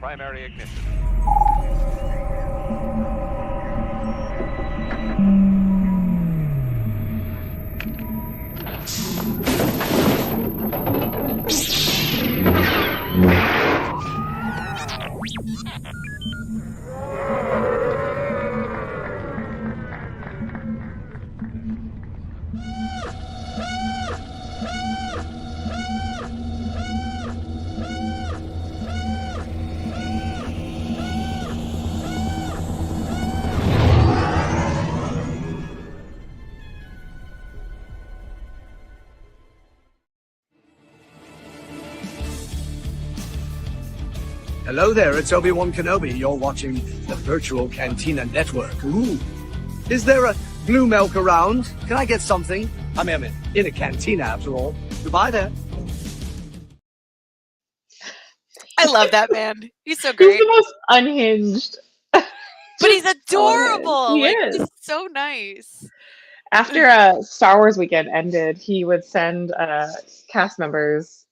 Primary ignition. Hello there, it's Obi-Wan Kenobi. You're watching the Virtual Cantina Network. Ooh. Is there a blue milk around? Can I get something? I'm in a cantina after all. Goodbye there. I love that man. He's so He's great. the most unhinged. But he's Just adorable. He Like, is. he's so nice. After Star Wars weekend ended, he would send cast members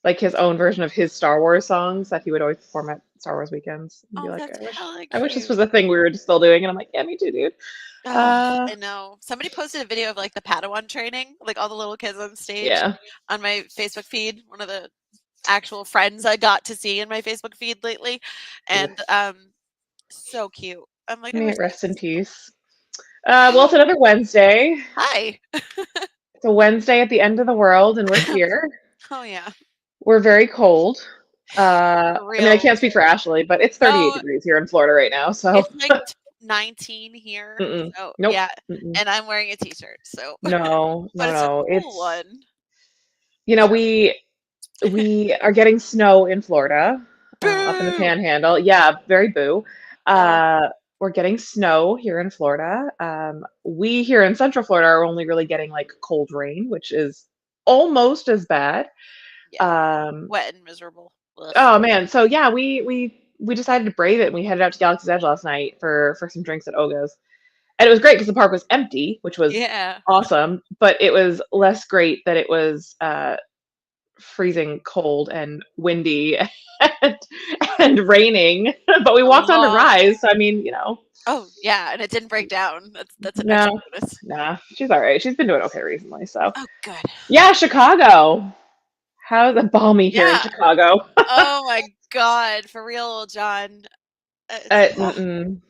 like his own version of his Star Wars songs that he would always perform at Star Wars weekends. And be Oh, like, that's hella I wish this cute. was a thing we were still doing. And I'm like, yeah, me too, dude. Oh, I know. Somebody posted a video of like the Padawan training, like all the little kids on stage Yeah. on my Facebook feed. One of the actual friends I got to see in my Facebook feed lately. And so cute. I'm like, I May wish it rest in peace. Well, it's another Wednesday. Hi. It's a Wednesday at the end of the world, and we're here. Oh yeah. We're very cold. For I mean, I real. can't speak for Ashley, but it's 38 No, degrees here in Florida right now. So it's like 19 here. Mm-mm. So Nope. yeah. Mm-mm. And I'm wearing a t-shirt, so No, but no, it's a no. cool one. You know, we are getting snow in Florida, up in the Boo! Panhandle. Yeah, very boo. Oh, We're getting snow here in Florida. We here in Central Florida are only really getting like cold rain, which is almost as bad. yeah. Um, Wet and miserable. Ugh. oh man, so yeah, we decided to brave it, and we headed out to Galaxy's Edge last night for some drinks at Oga's. And it was great because the park was empty, which was Yeah. awesome, but it was less great that it was freezing cold and windy and, and raining. But we A walked on the lot. rise, so I mean, you know, Oh, yeah, and it didn't break down. That's an extra no, bonus. nah, she's all right. She's been doing okay recently. So Oh, good. yeah, Chicago. How's it balmy here in Yeah. Chicago? Oh my God, for real, John. Ugh. Mm-mm.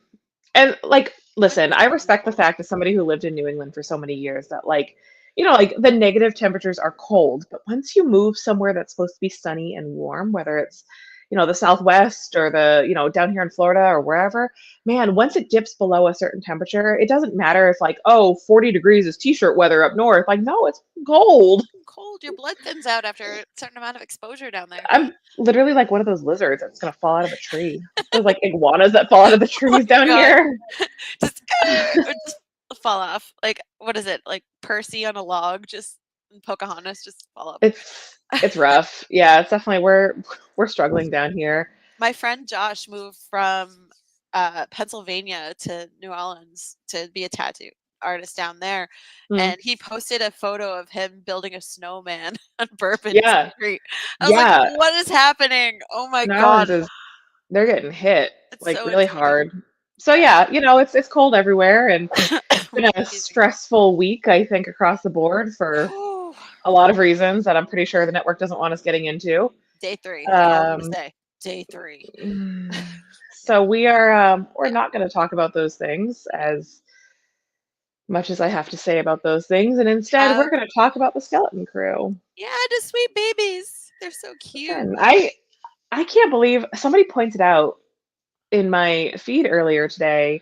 And like, listen, I respect the fact as somebody who lived in New England for so many years that like, you know, like the negative temperatures are cold, but once you move somewhere that's supposed to be sunny and warm, whether it's, you know, the Southwest or the, you know, down here in Florida or wherever, man, once it dips below a certain temperature, it doesn't matter if like, oh, 40 degrees is t-shirt weather up north. Like, no, it's cold. Cold. Your blood thins out after a certain amount of exposure down there. I'm literally like one of those lizards that's gonna fall out of a tree. Those like iguanas that fall out of the Oh my trees down God. here. Just, or just fall off. Like, what is it? Like Percy on a log, just Pocahontas just fall off. It's rough. Yeah, it's definitely we're struggling down here. My friend Josh moved from Pennsylvania to New Orleans to be a tattoo artist down there, Mm. and he posted a photo of him building a snowman on Bourbon Yeah, Street. I was yeah. like, "What is happening? Oh my New God, Orleans is they're getting hit it's like so really insane." hard. So Yeah. yeah, you know, it's cold everywhere and it's been a stressful week, I think, across the board for Whew. a lot of reasons that I'm pretty sure the network doesn't want us getting into. Day 3. That's all I'm gonna Um, say. Day 3. so we're not going to talk about those things as much as I have to say about those things, and instead we're going to talk about the Skeleton Crew. Yeah, just sweet babies. They're so cute. And I can't believe somebody pointed out in my feed earlier today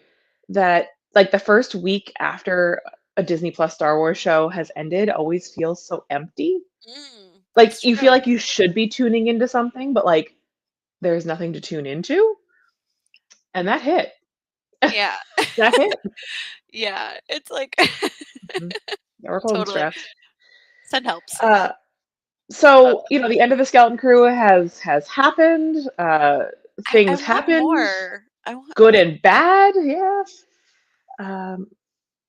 that like the first week after a Disney Plus Star Wars show has ended always feels so empty. Like It's you true. feel like you should be tuning into something, but like there's nothing to tune into. And that hit. Yeah. That hit. Yeah, it's like Yeah, we're cold and totally. stressed. Sun helps. So you know, the end of the Skeleton Crew has happened. Things I want happened, more. I want good and bad. Yeah. I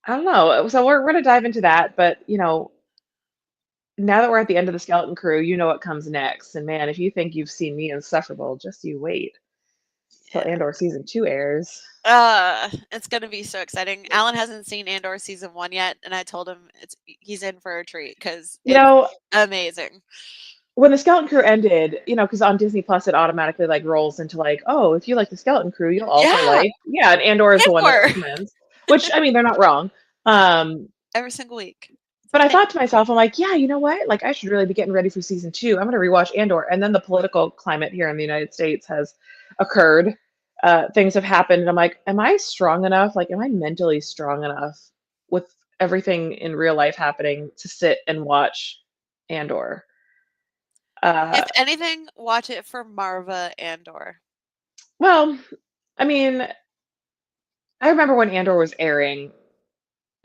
don't know. So we're gonna dive into that, but you know, now that we're at the end of the Skeleton Crew, you know what comes next. And man, if you think you've seen me insufferable, just you wait till Yeah. Andor season 2 airs. It's gonna be so exciting. Alan hasn't seen Andor season 1 yet, and I told him he's in for a treat because You it's know, amazing. when the Skeleton Crew ended, because on Disney Plus it automatically like rolls into like, oh, if you like the Skeleton Crew, you'll also Yeah, like, yeah, and Andor is the one that Andor recommends. Which I mean, they're not wrong. Um, every single week. but I Thank thought to myself, I'm like, yeah, you know what? Like, I should really be getting ready for season 2. I'm gonna rewatch Andor, and then the political climate here in the United States has occurred. Things have happened, and I'm like, am I strong enough? Like, am I mentally strong enough with everything in real life happening to sit and watch Andor? Uh, If anything, watch it for Marva Andor. well, I mean, I remember when Andor was airing,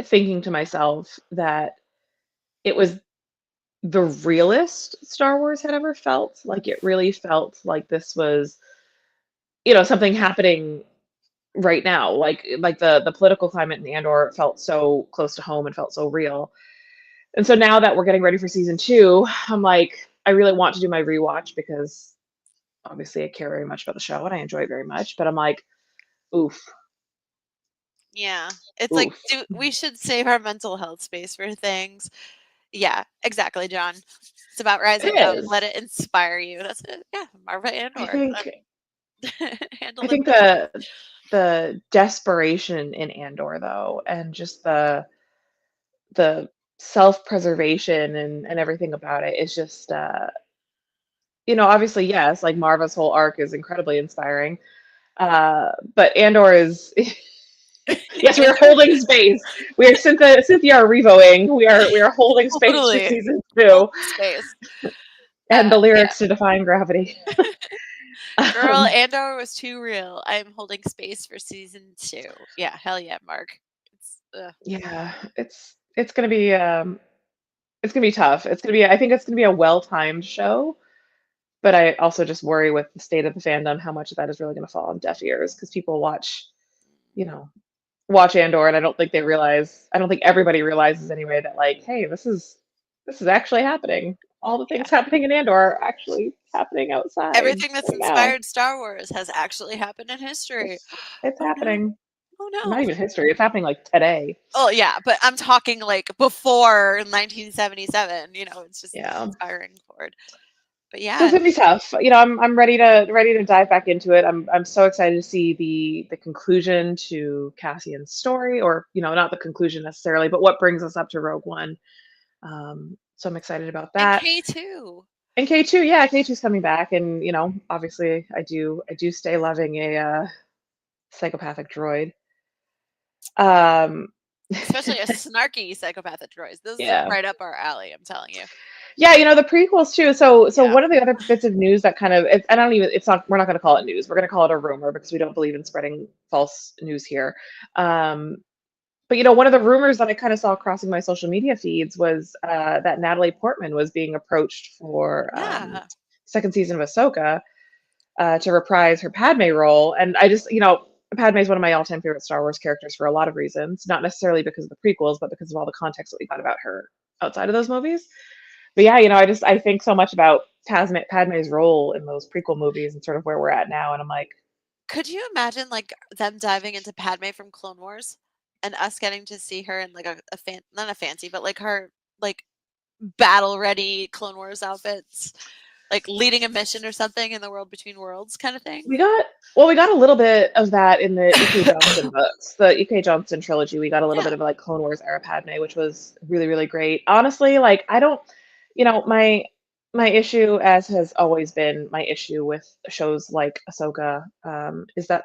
thinking to myself that it was the realest Star Wars had ever felt. Like it really felt like this was, something happening right now. Like the political climate in Andor felt so close to home and felt so real. And so now that we're getting ready for season 2, I'm like, I really want to do my rewatch because obviously I care very much about the show and I enjoy it very much. But I'm like, oof, Yeah. It's like, oof. we should save our mental health space for things. Yeah, exactly, John. It's about It rising up. Let is. it inspire you. That's it. Yeah, Marva I Andor. think I Handle it think best. the desperation in Andor though, and just the self-preservation and everything about it is just obviously yes, like Marva's whole arc is incredibly inspiring. But Andor is yes, we are Andor? holding space. We are Cynthia are revoing. We are holding space for Totally. season Hold 2 space. and the Yeah. lyrics to Defying Gravity. Girl, um, Andor was too real. I'm holding space for season 2. Yeah, hell yeah, Mark. yeah, it's gonna be tough. I think it's gonna be a well-timed show. But I also just worry with the state of the fandom how much of that is really going to fall on deaf ears because people you know, watch Andor, and I don't think everybody realizes anyway that like, hey, this is actually happening. All the Yeah. things happening in Andor are actually happening outside Everything that's right now. inspired Star Wars has actually happened in history. It's Oh no. happening. Oh Not no. even history. It's happening like today. Oh yeah, but I'm talking like before 1977. It's just Yeah. inspiring forward. But So it's yeah, gonna be tough. I'm ready to dive back into it. I'm so excited to see the conclusion to Cassian's story, or not the conclusion necessarily, but what brings us up to Rogue One. So I'm excited about and that. K2. And K2, yeah, K2's coming back, and obviously I do stay loving a psychopathic droid. Um, Especially a snarky psychopathic droids. Those are yeah. right up our alley, I'm telling you. Yeah, the prequels too. So Yeah. one of the other bits of news that kind of I don't even it's not we're not going to call it news. We're going to call it a rumor because we don't believe in spreading false news here. Um, but one of the rumors that I kind of saw crossing my social media feeds was that Natalie Portman was being approached for Yeah. second season of Ahsoka to reprise her Padme role, and I just Padme is one of my all-time favorite Star Wars characters for a lot of reasons, not necessarily because of the prequels, but because of all the context that we got about her outside of those movies. But yeah, I think so much about Padme's role in those prequel movies and sort of where we're at now, and I'm like, Could you imagine like them diving into Padme from Clone Wars and us getting to see her in like a not a fancy, but like her like battle ready Clone Wars outfits, like leading a mission or something in the world between worlds kind of thing? we got a little bit of that in the E.K. Johnston books, the E.K. Johnston trilogy. We got a little bit Yeah. of like Clone Wars era Padme, which was really, really great. Honestly, like I don't, my issue, as has always been my issue with shows like Ahsoka, is that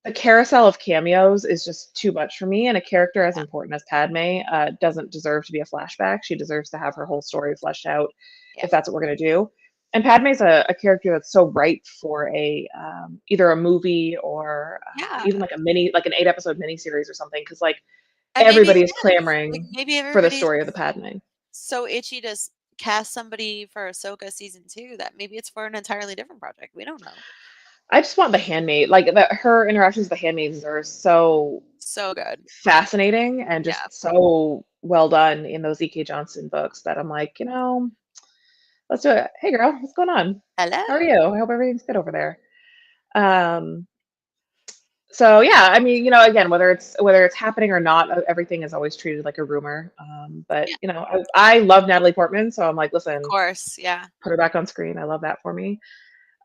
the carousel of cameos is just too much for me, and a character as Yeah. important as Padme doesn't deserve to be a flashback. She deserves to have her whole story fleshed out Yeah. if that's what we're going to do. And Padme's a character that's so ripe for either a movie or Yeah. even like an 8-episode miniseries or something, because like And maybe everybody is again, like clamoring maybe for the everybody's story of the Padme. so itchy to cast somebody for Ahsoka season 2 that maybe it's for an entirely different project. We don't know. I just want the handmaid, like her interactions with the handmaids are so So good. fascinating and Yeah. just so well done in those E.K. Johnston books that I'm like, let's do it. Hey girl, what's going on? How are Hello. you? I hope everything's good over there. Um, so yeah, I mean, again, whether it's happening or not, everything is always treated like a rumor. But Yeah, I love Natalie Portman, so I'm like, of listen, course. Yeah. put her back on screen. I love that for me.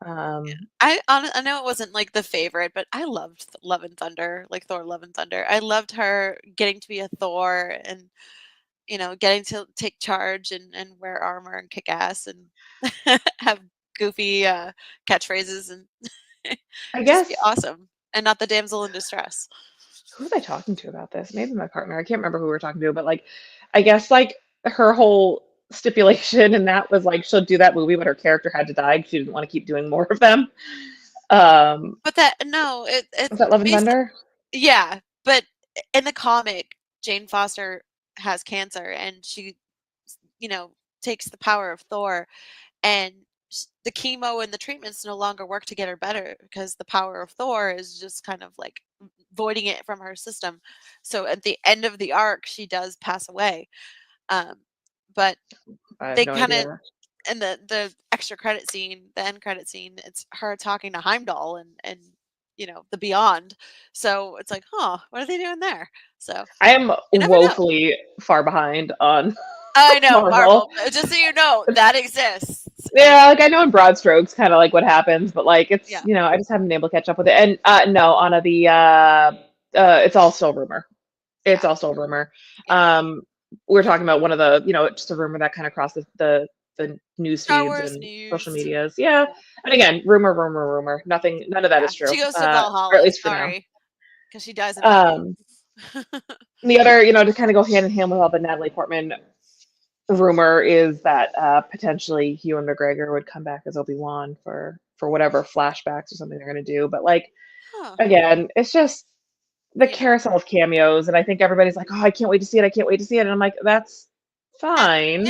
Um, I know it wasn't like the favorite, but I loved Love and Thunder, like Thor Love and Thunder. I loved her getting to be a Thor and getting to take charge and wear armor and kick ass and have goofy catchphrases and I just be guess awesome and not the damsel in distress. who was I talking to about this? Maybe my partner. I can't remember who we were talking to, but like, I guess like her whole stipulation and that was like she'll do that movie, but her character had to die 'cause she didn't want to keep doing more of them. But that no, Was it's that Love and based Thunder? yeah, but in the comic, Jane Foster has cancer and she you know takes the power of Thor and the chemo and the treatments no longer work to get her better because the power of Thor is just kind of like voiding it from her system. So at the end of the arc, she does pass away. Um, but I have they no kind of idea. in the extra credit scene, the end credit scene, it's her talking to Heimdall and the Beyond. So it's like, huh, what are they doing there? So I am you never know. woefully far behind on I know Marvel. Marvel. Just so you know, that exists, and Yeah, like I know in broad strokes kind of like what happens, but like it's yeah, I just haven't been able to catch up with it. And no, Anna, the it's all still rumor. It's yeah, all still rumor. yeah. Um, we were talking about one of the, just a rumor that kind of crossed the news Star feeds Wars and social news. medias. Yeah, Yeah, and again, rumor, rumor, rumor. Nothing, none of that yeah. is true. She goes to Or at Valhalla. least for now. Sorry, because she dies in battle. Um, the other, to kind of go hand in hand with all the Natalie Portman rumor is that potentially Ewan McGregor would come back as Obi-Wan for whatever flashbacks or something they're going to do. But like Huh. again, it's just the Yeah. carousel of cameos, and I think everybody's like, "Oh, I can't wait to see it! I can't wait to see it!" And I'm like, "That's And fine.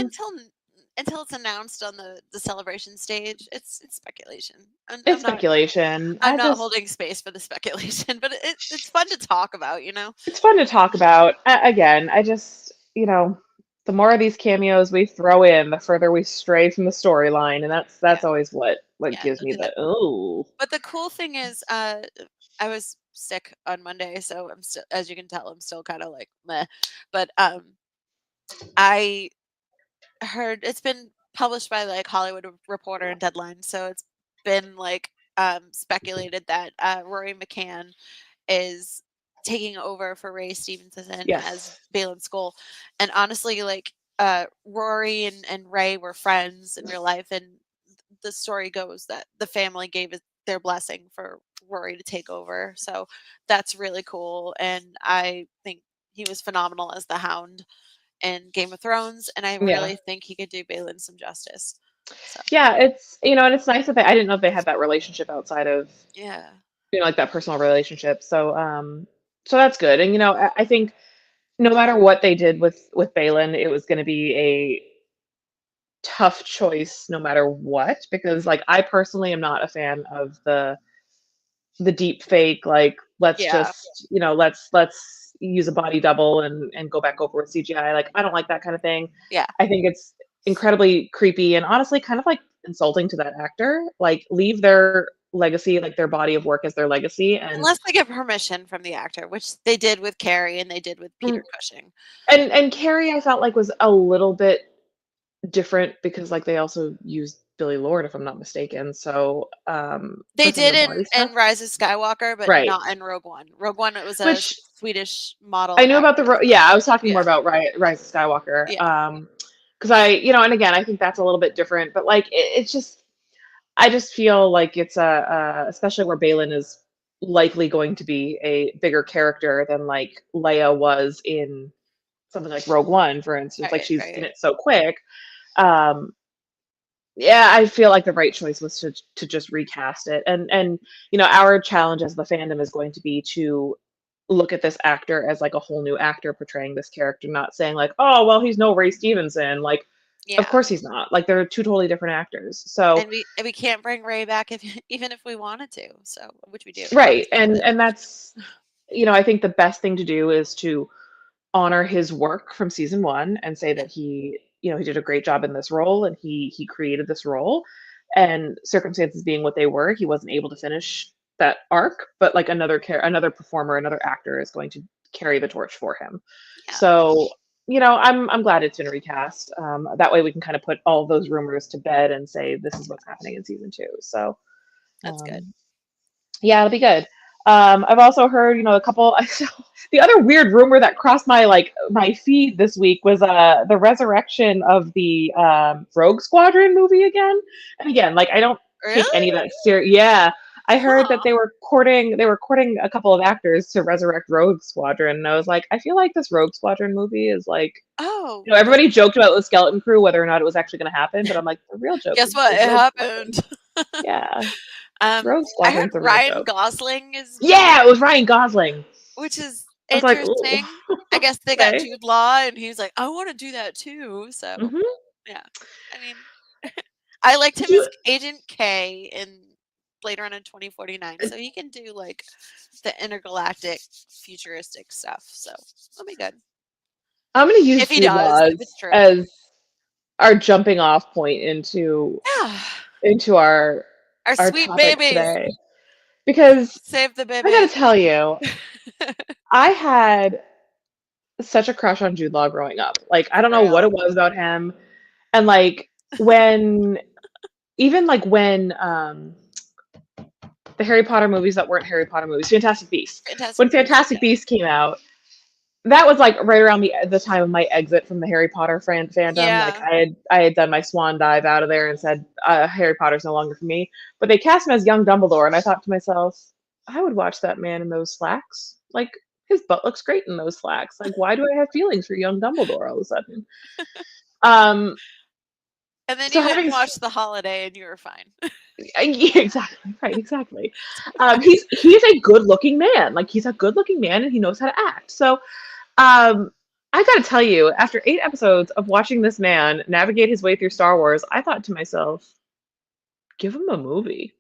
until it's announced on the celebration stage, it's speculation. And It's speculation. I'm not holding space for the speculation, but it's fun to talk about, It's fun to talk about. Again, I just, the more of these cameos we throw in, the further we stray from the storyline, and that's Yeah, always what yeah. gives me the oh But the cool thing is, I was sick on Monday, so I'm still, as you can tell, I'm still kind of like meh. But I heard it's been published by like Hollywood Reporter and Deadline, so it's been like speculated that Rory McCann is taking over for Ray Stevenson as yes, Balin Skull. And honestly, like Rory and Ray were friends in real life, and the story goes that the family gave their blessing for Rory to take over. So that's really cool, and I think he was phenomenal as the Hound in Game of Thrones, and I yeah, really think he could do Balin some justice. So yeah. It's and it's nice that I didn't know if they had that relationship outside of yeah, like that personal relationship. So that's good. And I think no matter what they did with Balin, it was going to be a tough choice no matter what, because like I personally am not a fan of the deep fake, like let's yeah, just let's use a body double and go back over with CGI. Like I don't like that kind of thing. yeah. I think it's incredibly creepy and honestly kind of like insulting to that actor. Like leave their legacy, like their body of work as their legacy. and Unless they get permission from the actor, which they did with Carrie and they did with mm, Peter Cushing. and Carrie I felt like was a little bit different because like they also used Billy Lord if I'm not mistaken. So They for some of did the body stuff. in Rise of Skywalker, but Right. not in Rogue One. Rogue One, it was a Which Swedish model I knew about actress. yeah, I was talking more Yeah, about Rise of Skywalker. yeah, Because and again, I think that's a little bit different, but like it's just, I just feel like it's especially where Balin is likely going to be a bigger character than like Leia was in something like Rogue One, for instance. Like right, she's in right. it so quick. Um, yeah, I feel like the right choice was to just recast it. And our challenge as the fandom is going to be to look at this actor as like a whole new actor portraying this character, not saying like, oh, well, he's no Ray Stevenson. Like, of Yeah, course he's not. Like, they're two totally different actors. So, and we can't bring Ray back if even if we wanted to. So, which we do, right. obviously. And But and that's, I think the best thing to do is to honor his work from season one and say that he did a great job in this role and he created this role, and circumstances being what they were, he wasn't able to finish that arc, but like another performer, another actor is going to carry the torch for him. Yeah, So, I'm glad it's been recast. That way we can kind of put all of those rumors to bed and say this is what's happening in season two. So, that's good. um, yeah, it'll be good. I've also heard, a couple. The other weird rumor that crossed my feed this week was the resurrection of the Rogue Squadron movie again. And again, like I don't take any of Really? that serious. Yeah, I heard that Huh. they were courting a couple of actors to resurrect Rogue Squadron, and I was like, I feel like this Rogue Squadron movie is like, Oh, everybody joked about the Skeleton Crew, whether or not it was actually going to happen, but I'm like, the real joke guess what? is It Rogue Squadron. happened. Yeah, Um, Rogue I heard Squadron's the real Ryan joke. Gosling is being, Yeah, it was Ryan Gosling. which is I was like, ooh, interesting. I guess they got okay. Jude Law, and he's like, I want to do that too. So hmm yeah, I mean, I liked him as You, Agent K in Blade Runner 2049, so he can do like the intergalactic futuristic stuff. So that'll be good I'm going to use if he Jude does. Law If it's true. as our jumping off point into Yeah, our our our sweet topic babies. today, because Save the I got babies. to tell you, I had such a crush on Jude Law growing up. Like, I don't know what Real. it was about him, and like when even like when the Harry Potter movies that weren't Harry Potter movies, Fantastic Beasts. When Fantastic Beasts. Fantastic Beasts came out, that was like right around the time of my exit from the Harry Potter fandom. Like Yeah. I had done my swan dive out of there and said Harry Potter's no longer for me. But they cast him as young Dumbledore, and I thought to myself, I would watch that man in those slacks. Like his butt looks great in those slacks. Like why do I have feelings for young Dumbledore all of a sudden? Um, And then so you went having and watched The Holiday, and you were fine. yeah, exactly right, exactly. He's a good looking man. Like he's a good looking man, and he knows how to act. So I gotta tell you, after 8 episodes of watching this man navigate his way through Star Wars, I thought to myself, give him a movie.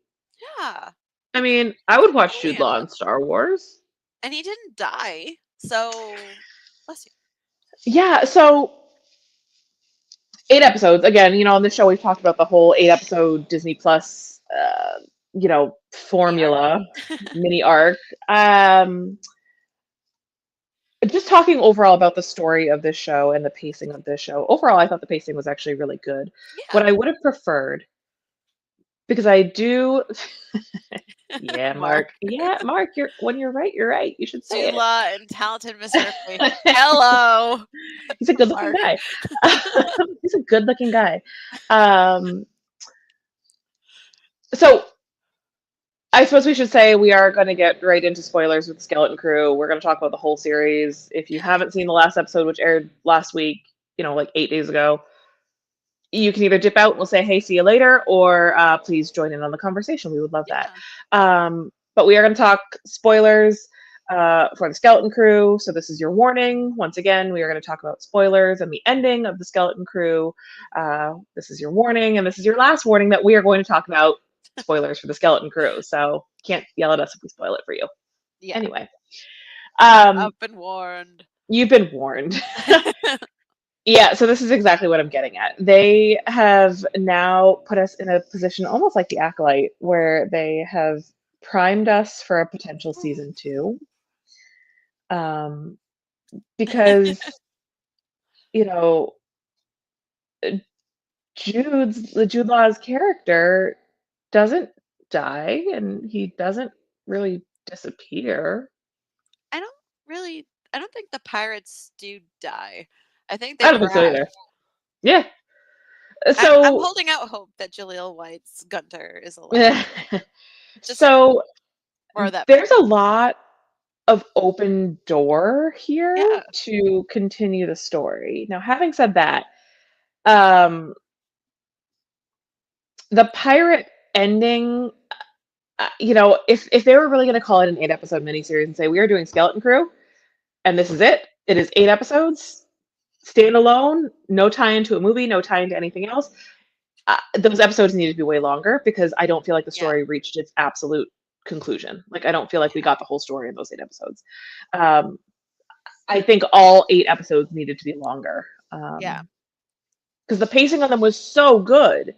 Yeah, I mean, I he would can watch totally Jude Law handle in it. Star Wars. And he didn't die, so bless you. Yeah, so 8 episodes. Again, on this show we've talked about the whole 8 episode Disney Plus, Mini arc. formula, mini arc. Just talking overall about the story of this show and the pacing of this show. Overall, I thought the pacing was actually really good. What Yeah, I would have preferred, because I do, yeah, Mark. Mark. Yeah, Mark. You're right. You're right. You should say Jude it. Law and talented Miss Ripley. Hello, He's a good-looking Mark. guy. He's a good-looking guy. Um, so I suppose we should say we are going to get right into spoilers with Skeleton Crew. We're going to talk about the whole series. If you Yeah, haven't seen the last episode, which aired last week, like 8 days ago, you can either dip out and we'll say, hey, see you later, or please join in on the conversation. We would love that. yeah, But we are going to talk spoilers for the Skeleton Crew. So this is your warning. Once again, we are going to talk about spoilers and the ending of the Skeleton Crew. This is your warning, and this is your last warning that we are going to talk about spoilers for the Skeleton Crew. So can't yell at us if we spoil it for you. yeah. Anyway, I've been warned. you've been warned. Yeah, so this is exactly what I'm getting at. They have now put us in a position almost like the Acolyte, where they have primed us for a potential season two. Because, you know, Jude Law's character doesn't die and he doesn't really disappear. I don't really. I don't think the pirates do die. I think I they don't think so crash. either. Yeah. I'm So, holding out hope that Jaleel White's Gunter is alive. Just so more of that. there's a lot of open door here Yeah. to continue the story. Now, having said that, um, the pirate ending, if they were really going to call it an 8 episode miniseries and say we are doing Skeleton Crew and this is it, it is 8 episodes, standalone, no tie into a movie, no tie into anything else. Those episodes need to be way longer because I don't feel like the Yeah. story reached its absolute conclusion. Like I don't feel like we got the whole story in those 8 episodes. Um, I think all 8 episodes needed to be longer. Yeah. Because the pacing on them was so good. It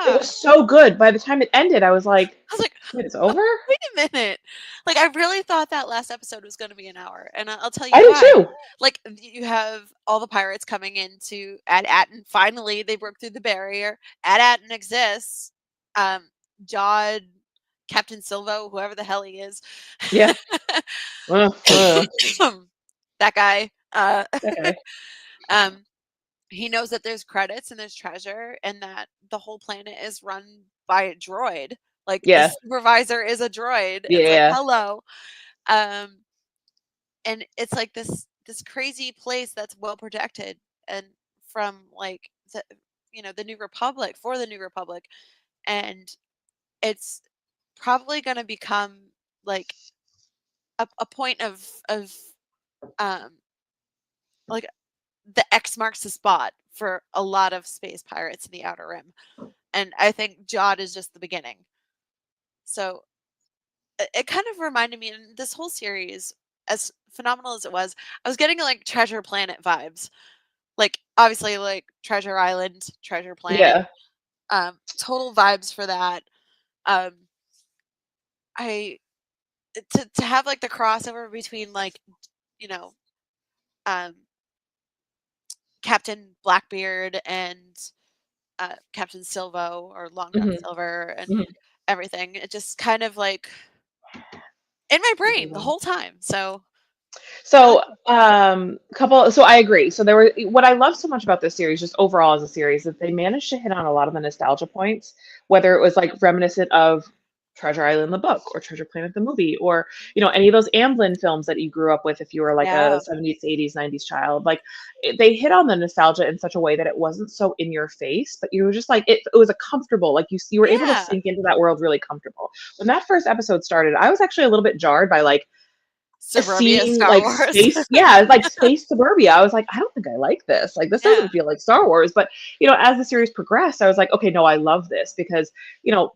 Yeah. was so good. By the time it ended, I was like, I was like, wait, it's over? wait a minute. Like, I really thought that last episode was going to be an hour. And I'll tell I you did why. too. Like, you have all the pirates coming into Ad Atten. Finally, they broke through the barrier. Ad Atten exists. Jod, Captain Silvo, whoever the hell he is. Yeah. That guy. Okay. He knows that there's credits and there's treasure and that the whole planet is run by a droid. Like the Yeah. supervisor is a droid. It's like, Yeah. hello. And it's like this crazy place that's well protected and from like the New Republic for the New Republic. And it's probably gonna become like a point of um like the X marks the spot for a lot of space pirates in the Outer Rim. And I think Jod is just the beginning. So it kind of reminded me, in this whole series, as phenomenal as it was, I was getting like Treasure Planet vibes. Like obviously like Treasure Island, Treasure Planet. Yeah. Total vibes for that. Um I to have like the crossover between like, you know, um Captain Blackbeard and Captain Silvo or Long John Mhm. Silver and Mhm. everything. It just kind of like in my brain the whole time. So really So, cool. so I agree. So there were what I love so much about this series, just overall as a series, is they managed to hit on a lot of the nostalgia points, whether it was like reminiscent of Treasure Island the book or Treasure Planet the movie, or any of those Amblin films that you grew up with if you were like a Yeah. 70s, 80s, 90s child. Like they hit on the nostalgia in such a way that it wasn't so in your face, but you were just like it was a comfortable, like you were able to Yeah. sink into that world really comfortable. When that first episode started, I was actually a little bit jarred by like Suburbia seeing Star like Wars. space suburbia. I was like, I don't think I like this. Like this Yeah. doesn't feel like Star Wars. But as the series progressed, I was like, okay, no, I love this because you know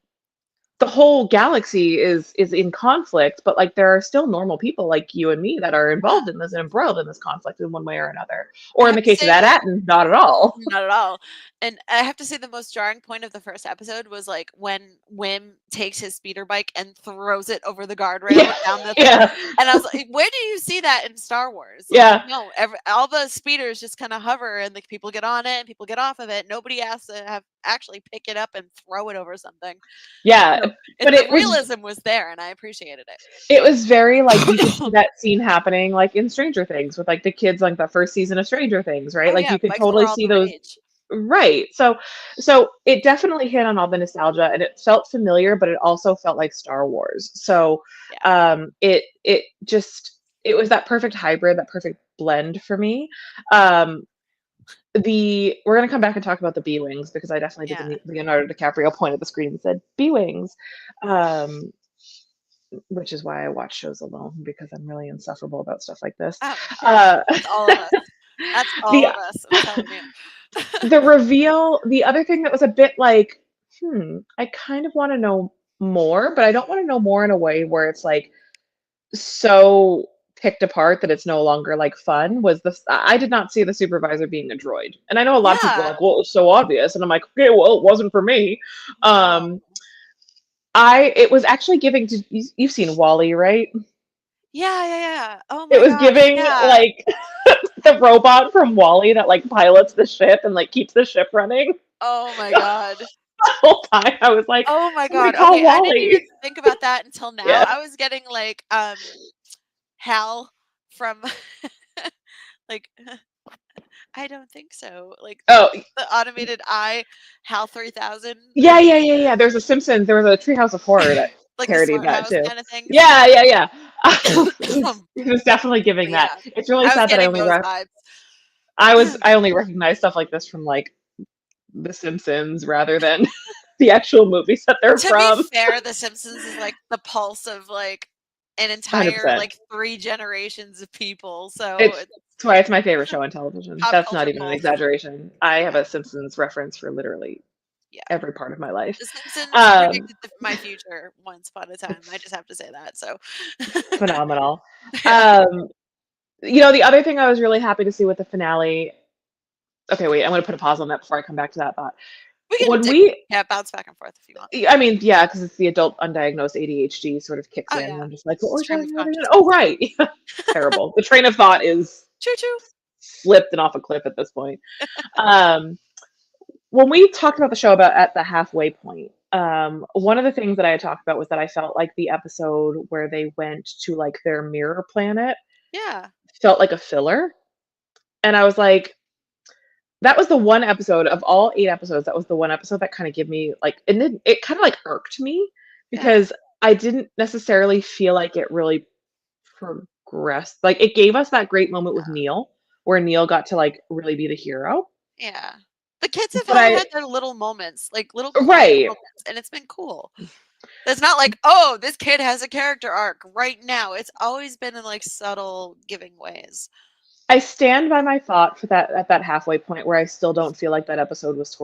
the whole galaxy is in conflict, but like there are still normal people like you and me that are Yeah. involved in this and embroiled in this conflict in one way or another. I Or in have the to case of say that Atten, not at all. not at all. And I have to say the most jarring point of the first episode was like when Wim takes his speeder bike and throws it over the guardrail Yeah, down the thing. yeah, And I was like, where do you see that in Star Wars? Like, yeah. no, all the speeders just kind of hover and like people get on it and people get off of it. Nobody has to have actually pick it up and throw it over something. Yeah, So but the realism was there and I appreciated it. it was very like you could see that scene happening like in Stranger Things with like the kids like the first season of Stranger Things, right? Oh Like yeah, you could bikes were totally all see the those. rage. Right. So it definitely hit on all the nostalgia and it felt familiar, but it also felt like Star Wars. So Yeah. it was that perfect hybrid, that perfect blend for me. Um we're gonna come back and talk about the B Wings because I definitely did Yeah. the Leonardo DiCaprio point at the screen and said B Wings. Um which is why I watch shows alone because I'm really insufferable about stuff like this. Oh, girl, Uh, that's all of us. That's all the of us, I'm telling you. the reveal, the other thing that was a bit like, I kind of want to know more, but I don't want to know more in a way where it's like so picked apart that it's no longer like fun was this. I did not see the supervisor being a droid. And I know a lot of people are Yeah. like, well, it was so obvious. And I'm like, okay, well, it wasn't for me. No. Um, it was actually giving to, you've seen Wally, right? Yeah. Oh It my was gosh, giving yeah. like the robot from Wally that like pilots the ship and like keeps the ship running. Oh my god. The whole time I was like, Oh my somebody god. call Okay, I didn't even Wally. think about that until now. Yeah. I was getting like, Hal from like, I don't think so. Like Oh, the automated eye, Hal 3000, yeah. There's a Simpsons. There was a Treehouse of Horror that like the parodied smart that house too. kind of things. Yeah. It was definitely But giving that. yeah, It's really I was sad that getting those vibes. I only recognize stuff like this from like The Simpsons rather than the actual movies that they're To be from. fair, The Simpsons is like the pulse of like an entire 100%. like 3 generations of people. So It's it's that's why it's my favorite show on television. pop That's not culture even an pulse. exaggeration. I have Yeah. a Simpsons reference for literally Yeah. every part of my life. The Simpsons Um, predicted my future once upon a time. I just have to say that. So phenomenal. yeah. Um, The other thing I was really happy to see with the finale. Okay, wait, I'm going to put a pause on that before I come back to that thought. We can When we, bounce back and forth if you want. I mean, yeah, because it's the adult undiagnosed ADHD sort of kicks Oh in. And yeah. I'm just like, what were we Stream of talking about again? consciousness. Oh, right. Terrible. The train of thought is Choo choo. slipped and off a cliff at this point. Um, when we talked about the show about at the halfway point, one of the things that I had talked about was that I felt like the episode where they went to like their mirror planet Yeah. felt like a filler. And I was like, that was the one episode of all 8 episodes. That was the one episode that kind of gave me like, and then it kind of like irked me Yeah. because I didn't necessarily feel like it really progressed. Like it gave us that great moment with Neil, where Neil got to like really be the hero. Yeah. The kids have But all I, had their little moments, like little quiet right, moments, and it's been cool. It's not like, oh, this kid has a character arc right now. It's always been in like subtle giving ways. I stand by my thought for that at that halfway point where I still don't feel like that episode was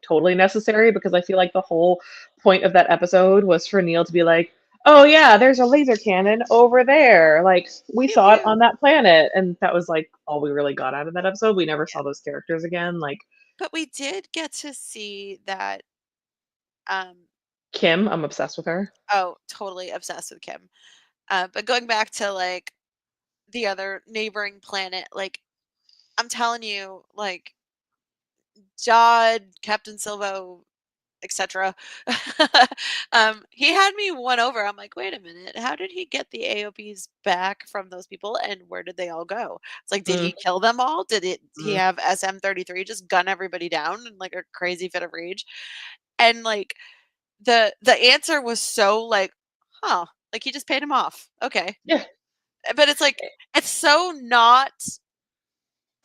totally necessary because I feel like the whole point of that episode was for Neil to be like, "Oh yeah, there's a laser cannon over there. Like we Pew saw it pew. on that planet." And that was like all we really got out of that episode. We never saw those characters again. Like But we did get to see that um Kim, I'm obsessed with her. oh, totally obsessed with Kim. But going back to like the other neighboring planet, like I'm telling you, like Jod, Captain Silvo, etc. He had me won over. I'm like, wait a minute, how did he get the AOPs back from those people, and where did they all go? It's like, did Mm, he kill them all? Did he mm. have SM-33 just gun everybody down in like a crazy fit of rage? And like the answer was so like, huh, like he just paid him off. Okay, Yeah. but it's like it's so not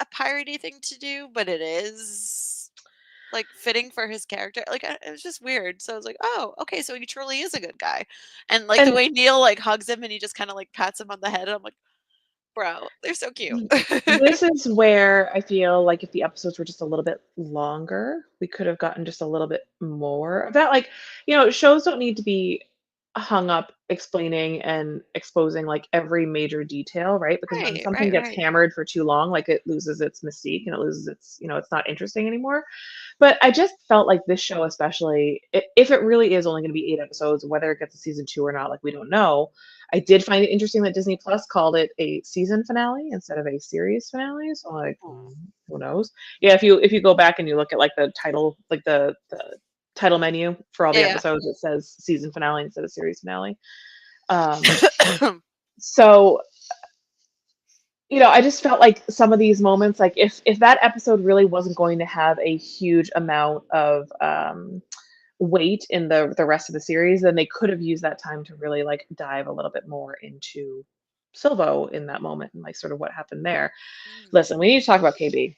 a piratey thing to do, but it is like fitting for his character. Like it was just weird. So I was like, oh, okay, so he truly is a good guy. And like the And way Neil like hugs him and he just kind of like pats him on the head. I'm like, bro, they're so cute. this is where I feel like if the episodes were just a little bit longer, we could have gotten just a little bit more of that. Like, shows don't need to be hung up explaining and exposing like every major detail, right? Because when Right, something right, gets right. hammered for too long, like it loses its mystique and it loses its, it's not interesting anymore. But I just felt like this show, especially if it really is only going to be 8 episodes, whether it gets a season 2 or not, like we don't know. I did find it interesting that Disney Plus called it a season finale instead of a series finale. So like, Oh, who knows? Yeah, if you go back and you look at like the title, like the title menu for all the yeah, episodes, it says season finale instead of series finale. Um, yeah. so I just felt like some of these moments, like if that episode really wasn't going to have a huge amount of weight in the rest of the series, then they could have used that time to really like dive a little bit more into Silvo in that moment and like sort of what happened there. Mm. Listen, we need to talk about KB.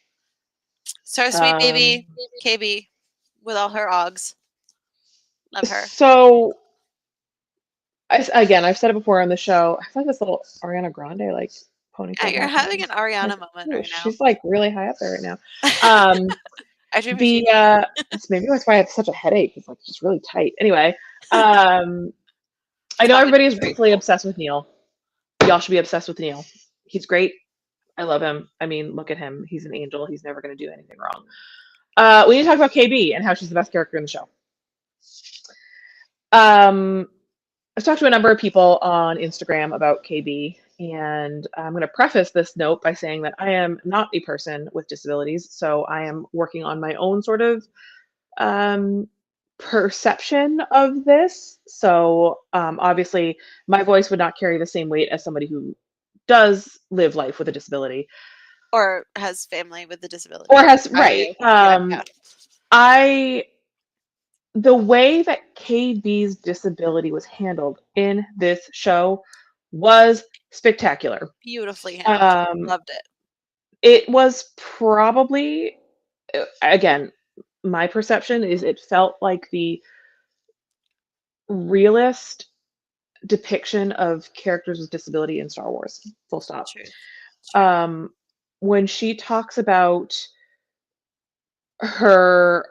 So sweet Um, baby KB with all her ogs. Love her. so again, I've said it before on the show. I feel like this little Ariana Grande like Yeah, ponytail you're happening. having an Like, Ariana moment ooh, right now. she's like really high up there right now. Um, I dream of you. it's maybe that's why I have such a headache. It's like just really tight. Anyway, I know Vitamin everybody is D3. rightfully obsessed with Neil. Y'all should be obsessed with Neil. He's great. I love him. I mean, look at him. He's an angel. He's never going to do anything wrong. We need to talk about KB and how she's the best character in the show. I've talked to a number of people on Instagram about KB, and I'm going to preface this note by saying that I am not a person with disabilities, so I am working on my own sort of perception of this. So obviously, my voice would not carry the same weight as somebody who does live life with a disability Or has family with a disability. or has I- right. yeah. The way that KB's disability was handled in this show was spectacular. Beautifully handled. Um, Loved it. it was probably, again, my perception is it felt like the realist depiction of characters with disability in Star Wars. Full stop. True. When she talks about her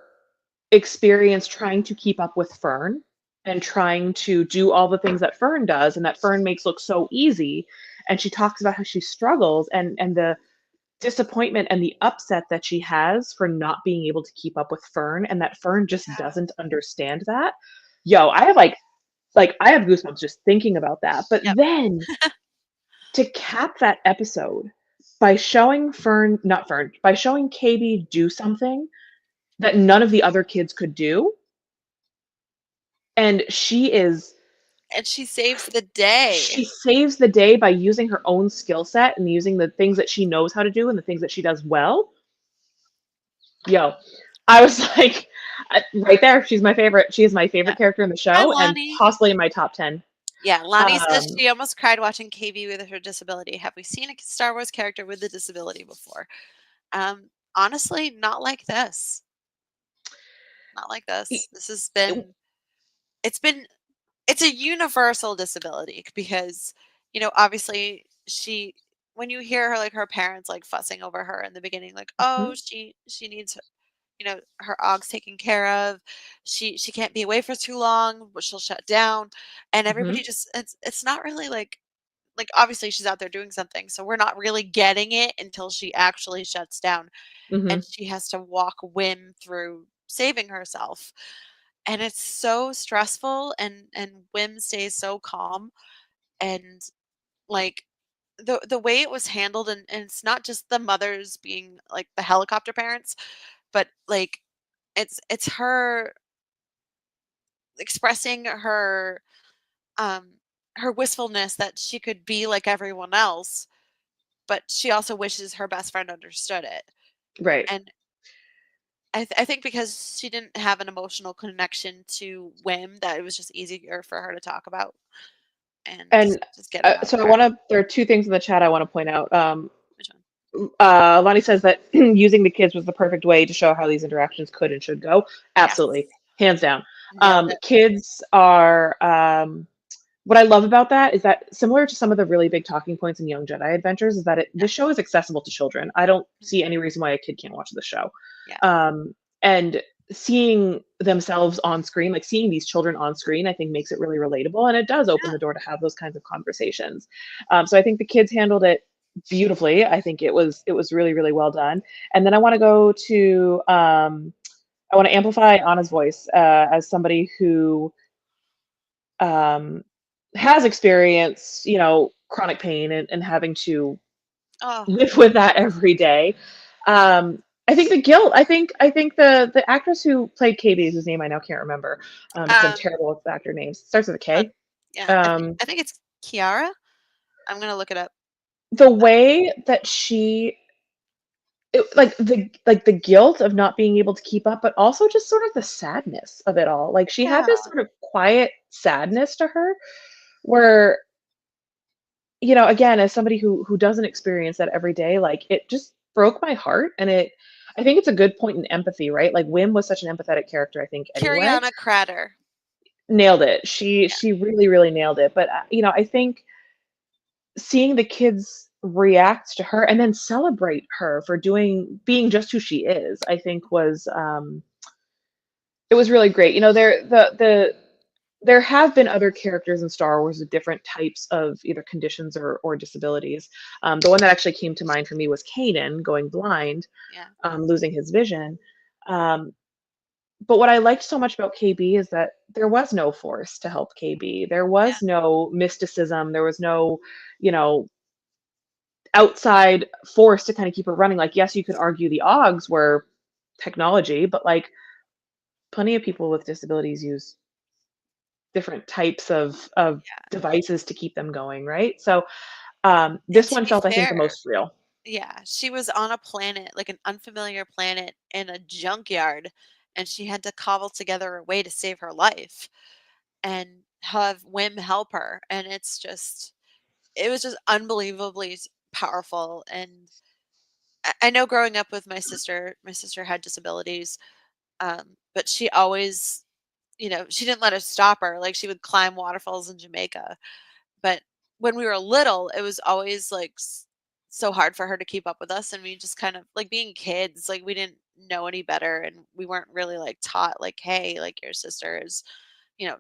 experience trying to keep up with Fern and trying to do all the things that Fern does and that Fern makes look so easy, and she talks about how she struggles and the disappointment and the upset that she has for not being able to keep up with Fern, and that Fern just Yeah. doesn't understand that. Yo, I have like I have goosebumps just thinking about that. But Yep. then to cap that episode by showing by showing KB do something that none of the other kids could do, and And she saves the day. she saves the day by using her own skill set and using the things that she knows how to do and the things that she does well. Yo, I was like, right there, she's my favorite. She is my Yeah. favorite character in the Hi, show and Lonnie. possibly in my top 10. Yeah, Lonnie says Um, she almost cried watching KB with her disability. Have we seen a Star Wars character with a disability before? Honestly, not like this. Not like it- this. This has it- been it's been it's a universal disability because, obviously she when you hear her like her parents like fussing over her in the beginning, like, oh, mhm, she needs her og's taken care of. She can't be away for too long, but she'll shut down. And everybody mhm, just it's not really like obviously she's out there doing something, so we're not really getting it until she actually shuts down mhm. and she has to walk Wim through saving herself. And it's so stressful and Wim stays so calm and like the way it was handled and it's not just the mothers being like the helicopter parents, but like it's her expressing um her wistfulness that she could be like everyone else, but she also wishes her best friend understood it. Right. And I think because she didn't have an emotional connection to Wim, that it was just easier for her to talk about and And just get it out. so there are two things in the chat I want to point out. Which one? Lonnie says that using the kids was the perfect way to show how these interactions could and should go. Yes, Absolutely, hands down. nailed it. Kids are what I love about that is that similar to some of the really big talking points in Young Jedi Adventures is that Yeah, this show is accessible to children. I don't mhm, see any reason why a kid can't watch the show. yeah, And seeing themselves on screen, like seeing these children on screen, I think makes it really relatable, and it does open yeah. the door to have those kinds of conversations. So I think the kids handled it beautifully. I think it was really really well done. And then I want to go to I want to amplify Anna's voice as somebody who um, has experienced, chronic pain and having to Oh, live with that every day. I think the guilt. I think the actress who played Katie, whose name I now can't remember, because I'm um, terrible with actor names. Starts with a uh, K. yeah. I think Um, I think it's Kiara. I'm gonna look it up. the way that like the guilt of not being able to keep up, but also just sort of the sadness of it all. Like she had Yeah, this sort of quiet sadness to her, where again, as somebody who doesn't experience that every day, like it just broke my heart, and I think it's a good point in empathy, right? Like Wim was such an empathetic character, I think anyway. Kiriana Crater. Nailed it. She Yeah, she really really nailed it. But I think seeing the kids react to her and then celebrate her for being just who she is, I think was it was really great. There have been other characters in Star Wars with different types of either conditions or disabilities. The one that actually came to mind for me was Kanan going blind, yeah, losing his vision. Um, but what I liked so much about KB is that there was no force to help KB. There yeah. was no mysticism. There was no, you know, outside force to kind of keep her running. Like, yes, you could argue the Augs were technology, but like plenty of people with disabilities use different types of devices to keep them going, right? So And this to one be felt, I think, the fair, most real. yeah, she was on a planet, like an unfamiliar planet in a junkyard, and she had to cobble together a way to save her life and have Wim help her. And it was just unbelievably powerful. And I know growing up with my sister had disabilities, but she always, she didn't let us stop her. Like she would climb waterfalls in Jamaica. But when we were little, it was always like so hard for her to keep up with us. And we just kind of like being kids, like we didn't know any better. And we weren't really like taught, like, hey, like your sister is,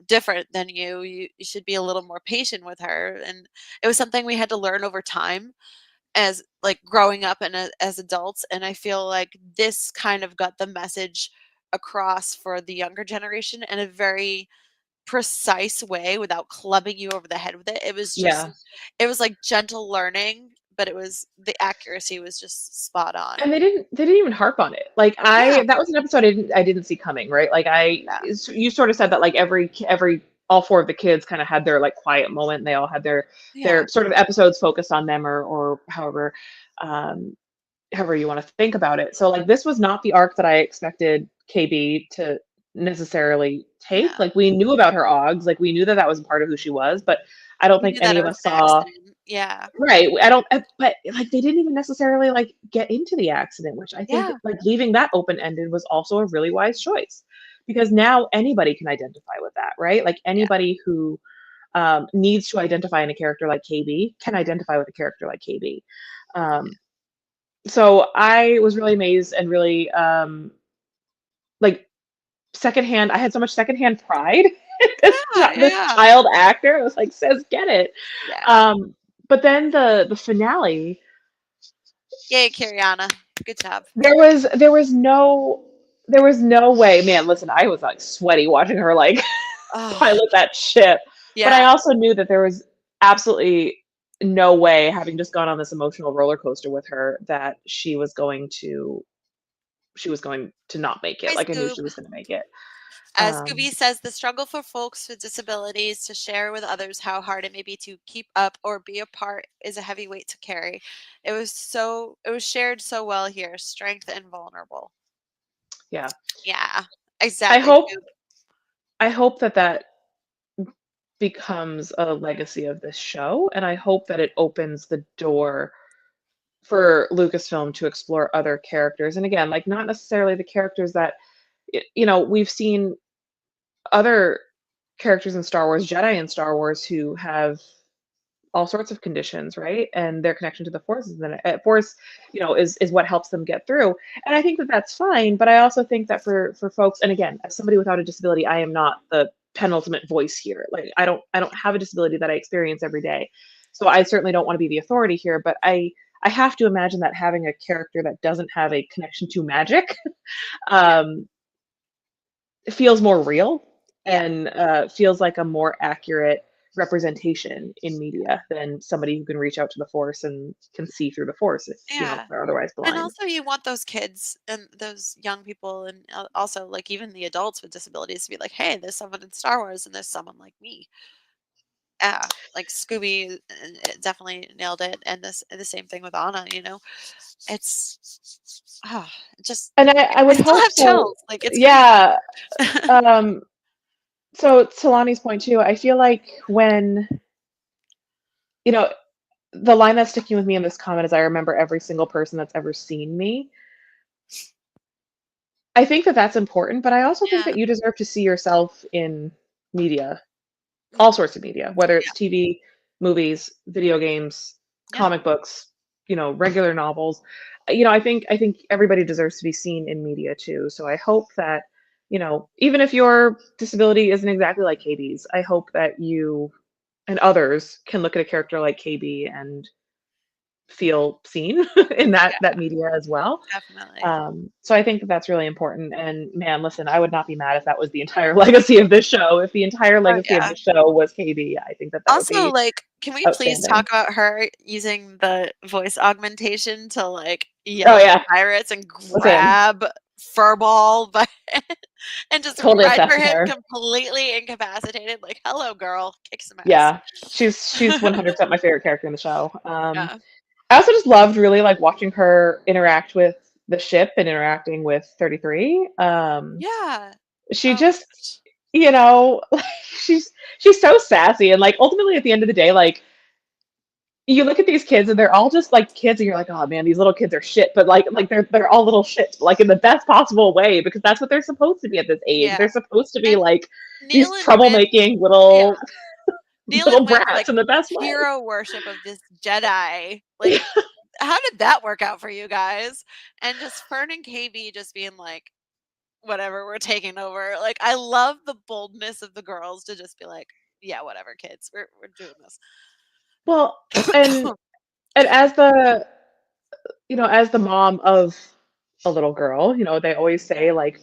different than you should be a little more patient with her. And it was something we had to learn over time as like growing up and as adults. And I feel like this kind of got the message across for the younger generation in a very precise way without clubbing you over the head with it. It was just Yeah. it was like gentle learning, but the accuracy was just spot on. And they didn't even harp on it. Like Yeah, that was an episode I didn't see coming, right? Like yeah, you sort of said that like every all four of the kids kind of had their like quiet moment. And they all had yeah, their sort of episodes focused on them or um however you want to think about it. So like this was not the arc that I expected KB to necessarily take. yeah. Like we knew about her Oggs, like we knew that that was part of who she was, but I don't We think knew that any it of was us an saw. accident. Yeah, Right. I don't, but like they didn't even necessarily like get into the accident, which I think yeah, like leaving that open ended was also a really wise choice because now anybody can identify with that, right? Like yeah, anybody who needs to identify in a character like KB can identify with a character like KB. Um, so I was really amazed and really like secondhand. I had so much secondhand pride in yeah, this yeah, child actor. I was like, says get it. yeah. Um, but then the finale. Yay, Kiriana. Good job. There was no way, man, listen, I was like sweaty watching her like Oh, pilot that ship. But I yeah. also knew that there was absolutely no way, having just gone on this emotional roller coaster with her, that she was going to not make it. Hi, Like I knew Scoob. she was gonna make it. As Um, Scooby says, the struggle for folks with disabilities to share with others how hard it may be to keep up or be a part is a heavy weight to carry. It was shared so well here, strength and vulnerable. yeah. Yeah, I exactly, hope Scoob. I hope that becomes a legacy of this show, and I hope that it opens the door for Lucasfilm to explore other characters. And again, like not necessarily the characters that we've seen other characters in Star Wars, Jedi in Star Wars, who have all sorts of conditions, right? And their connection to the Force Force, is what helps them get through. And I think that that's fine. But I also think that for folks, and again, as somebody without a disability, I am not the penultimate voice here. Like I don't have a disability that I experience every day, so I certainly don't want to be the authority here. But I have to imagine that having a character that doesn't have a connection to magic Yeah, um, feels more real yeah, and feels like a more accurate representation in media than somebody who can reach out to the force and can see through the force if yeah. they're otherwise And blind. also, you want those kids and those young people, and also like even the adults with disabilities, to be like, "Hey, there's someone in Star Wars, and there's someone like me." Yeah, like Scooby definitely nailed it, and the same thing with Anna. It's just And I I would still hope have so. chills. Like it's crazy. Yeah. Um, so to Lonnie's point too, I feel like when you know the line that's sticking with me in this comment is I remember every single person that's ever seen me. I think that that's important, but I also think Yeah. that you deserve to see yourself in media, all Mhm. sorts of media, whether Yeah. it's TV, movies, video games, Yeah. comic books, regular novels. I think everybody deserves to be seen in media too. So I hope that, even if your disability isn't exactly like KB's, I hope that you and others can look at a character like KB and feel seen in that Yeah. that media as well. Definitely. So I think that that's really important. And man, listen, I would not be mad if that was the entire legacy of this show. If the entire Oh legacy of yeah. the show was KB, I think that would Also, be like, can we please outstanding. talk about her using the voice augmentation to like Oh yell at yeah, pirates and listen, grab Furball by and just totally obsessed render with him her. completely incapacitated? Like, hello, girl, kick some ass. Yeah, she's 100% my favorite character in the show. Yeah. I also just loved really like watching her interact with the ship and interacting with 33. Yeah. She Oh my just, gosh. like, she's so sassy and like ultimately at the end of the day, like you look at these kids and they're all just like kids and you're like, oh man, these little kids are shit, but like they're all little shit, like in the best possible way because that's what they're supposed to be at this age. Yeah. They're supposed to be And like Neil these and Win, troublemaking yeah. little Neil and Win's brats like in the best way. hero worship of this Jedi. Like, how did that work out for you guys? And just Fern and KB just being like, whatever, we're taking over. Like, I love the boldness of the girls to just be like, yeah, whatever, kids, we're doing this. Well, and and as the as the mom of a little girl, they always say like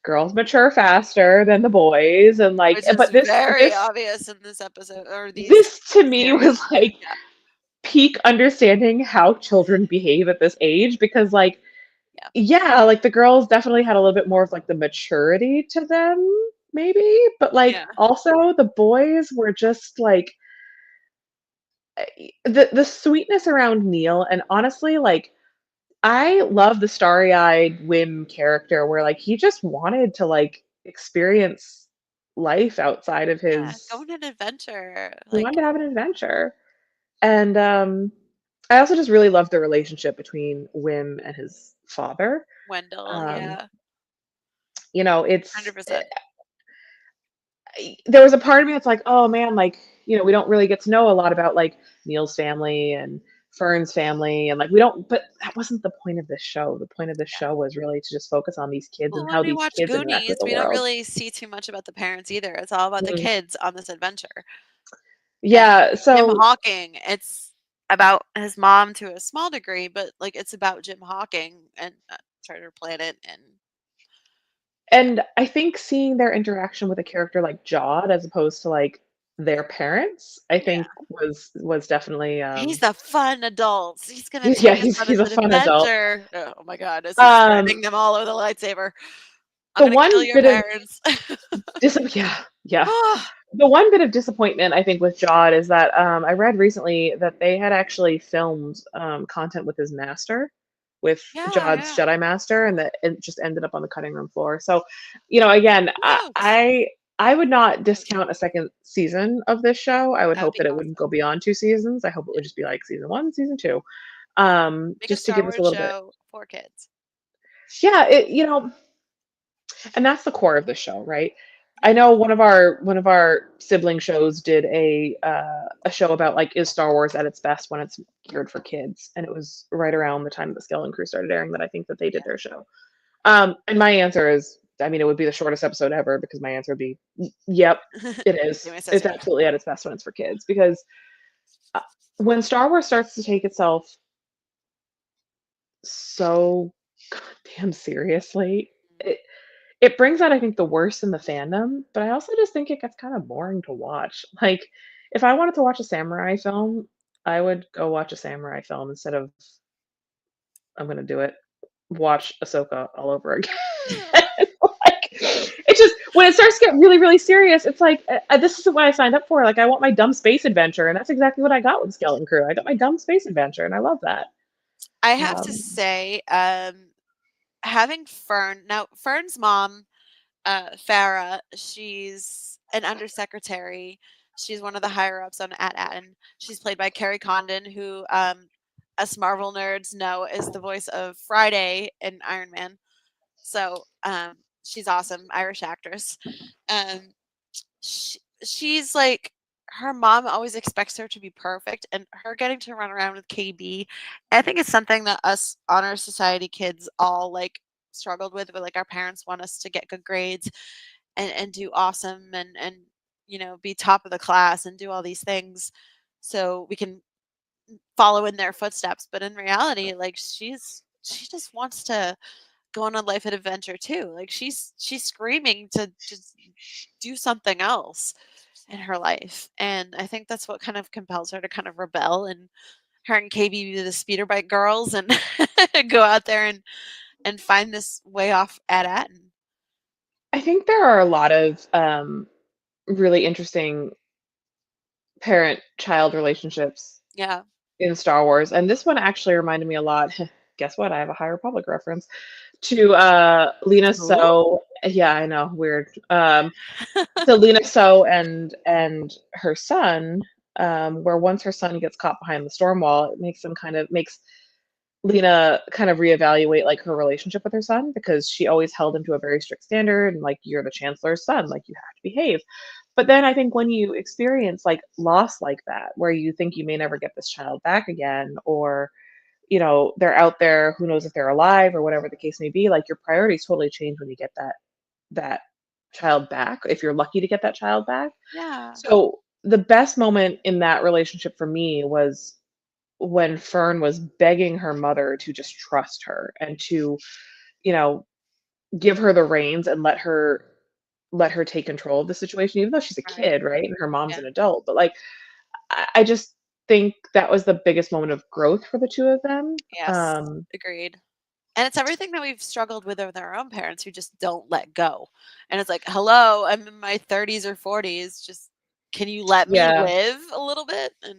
girls mature faster than the boys and like Which is but this very this obvious in this episode or these this to me was series. like Yeah, peak understanding how children behave at this age because like yeah, yeah, like the girls definitely had a little bit more of like the maturity to them maybe, but like yeah. also the boys were just like the sweetness around Neil and honestly like I love the starry-eyed Wim character where like he just wanted to like experience life outside of Yeah, go his on an adventure, he wanted like to have an adventure. And I also just really love the relationship between Wim and his father. Wendell. Um, Yeah, it's 100%. there was a part of me that's like, oh man, like, we don't really get to know a lot about like Neil's family and Fern's family and like we don't but that wasn't the point of this show. The point of this Yeah. show was really to just focus on these kids Well, and when how we these watch kids interact with Goonies, the we don't world. really see too much about the parents either. It's all about the Mm. kids on this adventure. And Yeah, Jim so Hawking, it's about his mom to a small degree, but like it's about Jim Hawking and Treasure Planet and yeah. and I think seeing their interaction with a character like Jod as opposed to like their parents, I Yeah. think was definitely He's the fun adult. He's gonna yeah, take us he's on he's this a fun adult. adventure. Oh my god, as he's Um threatening them all with a lightsaber. I'm the gonna kill one your bit of parents. yeah, yeah. The one bit of disappointment I think with Jod is that I read recently that they had actually filmed content with his master, with Yeah, Jod's yeah. Jedi Master, and that it just ended up on the cutting room floor. So, again, Who I, knows? I I would not discount a second season of this show. I would That would hope be that it wouldn't awesome. go beyond two seasons. I hope it would just be like season one, season two, Make a just to Star give us a Wars little bit. show for kids. Yeah, and that's the core of the show, right? I Yeah. know one of our sibling shows did a show about like is Star Wars at its best when it's geared for kids, and it was right around the time that the Skeleton Crew started airing that I think that they did Yeah. their show. And my answer is, I mean, it would be the shortest episode ever because my answer would be, yep, it is. Give me a It's sister. absolutely at its best when it's for kids because uh, when Star Wars starts to take itself so goddamn seriously, it brings out, I think, the worst in the fandom, but I also just think it gets kind of boring to watch. Like, if I wanted to watch a samurai film, I would go watch a samurai film instead of I'm gonna do it, watch Ahsoka all over again. Like, it just when it starts to get really, really serious, it's like this isn't what I signed up for. Like, I want my dumb space adventure, and that's exactly what I got with Skeleton Crew. I got my dumb space adventure, and I love that. I have to Um, say, having Fern's mom, Farah, she's an undersecretary. She's one of the higher ups on at and she's played by Carrie Condon, who us Marvel nerds know is the voice of Friday in Iron Man. So she's awesome, Irish actress. Um, she's like her mom always expects her to be perfect, and her getting to run around with KB, I think it's something that us honor society kids all like struggled with. But like our parents want us to get good grades and do awesome and be top of the class and do all these things so we can follow in their footsteps. But in reality, like she just wants to go on a life adventure too. Like she's screaming to just do something else in her life. And I think that's what kind of compels her to kind of rebel and her and KB be the speeder bike girls and go out there and find this way off at Atten. I think there are a lot of really interesting parent-child relationships Yeah. in Star Wars, and this one actually reminded me a lot. Guess what? I have a High Republic reference to Lena Ooh. So. Yeah, I know, weird. To Lena So and her son, where once her son gets caught behind the storm wall, it makes Lena kind of reevaluate like her relationship with her son because she always held him to a very strict standard and like you're the chancellor's son, like you have to behave. But then I think when you experience like loss like that, where you think you may never get this child back again, or they're out there, who knows if they're alive or whatever the case may be. Like, your priorities totally change when you get that child back, if you're lucky to get that child back. Yeah. So the best moment in that relationship for me was when Fern was begging her mother to just trust her and to, you know, give her the reins and let her take control of the situation, even though she's a Right. kid, right? And her mom's Yeah. an adult. But like, I just think that was the biggest moment of growth for the two of them. Yes. Agreed. And it's everything that we've struggled with our own parents who just don't let go. And it's like, hello, I'm in my 30s or 40s. Just can you let me Yeah. live a little bit? And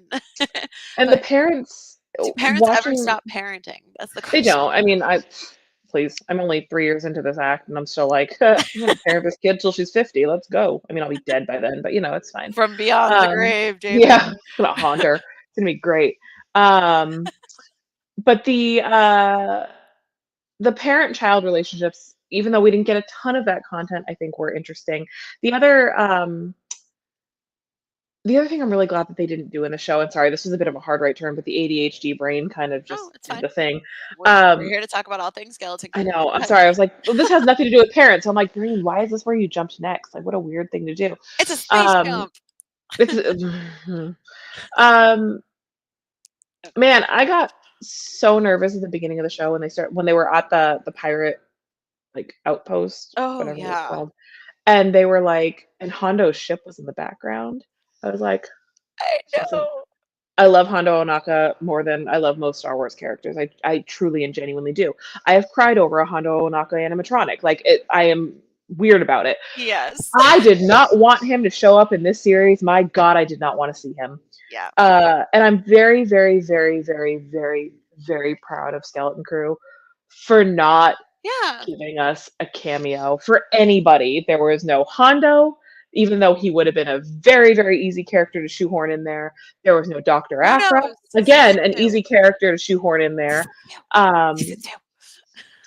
And the but parents do parents ever watching, stop parenting? That's the they question. don't. I mean, please, I'm only 3 years into this act, and I'm still like, I'm gonna parent this kid till she's 50. Let's go. I mean, I'll be dead by then, but it's fine. From beyond the Um, grave, Jamie. yeah, it's gonna haunt her. It's gonna be great. But the parent-child relationships, even though we didn't get a ton of that content, I think were interesting. The other um, the other thing I'm really glad that they didn't do in the show, and sorry, this was a bit of a hard right turn, but the ADHD brain kind of Oh, just it's did fine. the thing. We're Um, here to talk about all things skeleton I crew. know. Go I'm ahead. sorry. I was like, well, this has nothing to do with parents. So I'm like, Brain, why is this where you jumped next? Like, what a weird thing to do. It's a space Um, jump. it's, um, man, I got so nervous at the beginning of the show when they were at the pirate like outpost, Oh whatever it was yeah. called, and they were like, and Hondo's ship was in the background. I was like, I listen, know. I love Hondo Onaka more than I love most Star Wars characters. I truly and genuinely do. I have cried over a Hondo Onaka animatronic. Like, I am weird about it. Yes. I did not want him to show up in this series. My God, I did not want to see him. Yeah. And I'm very, very, very, very, very, very proud of Skeleton Crew for not Yeah. giving us a cameo for anybody. There was no Hondo, even though he would have been a very, very easy character to shoehorn in there. There was no Dr. Who Aphra. knows? Again, Season an 2. easy character to shoehorn in there. Season 2.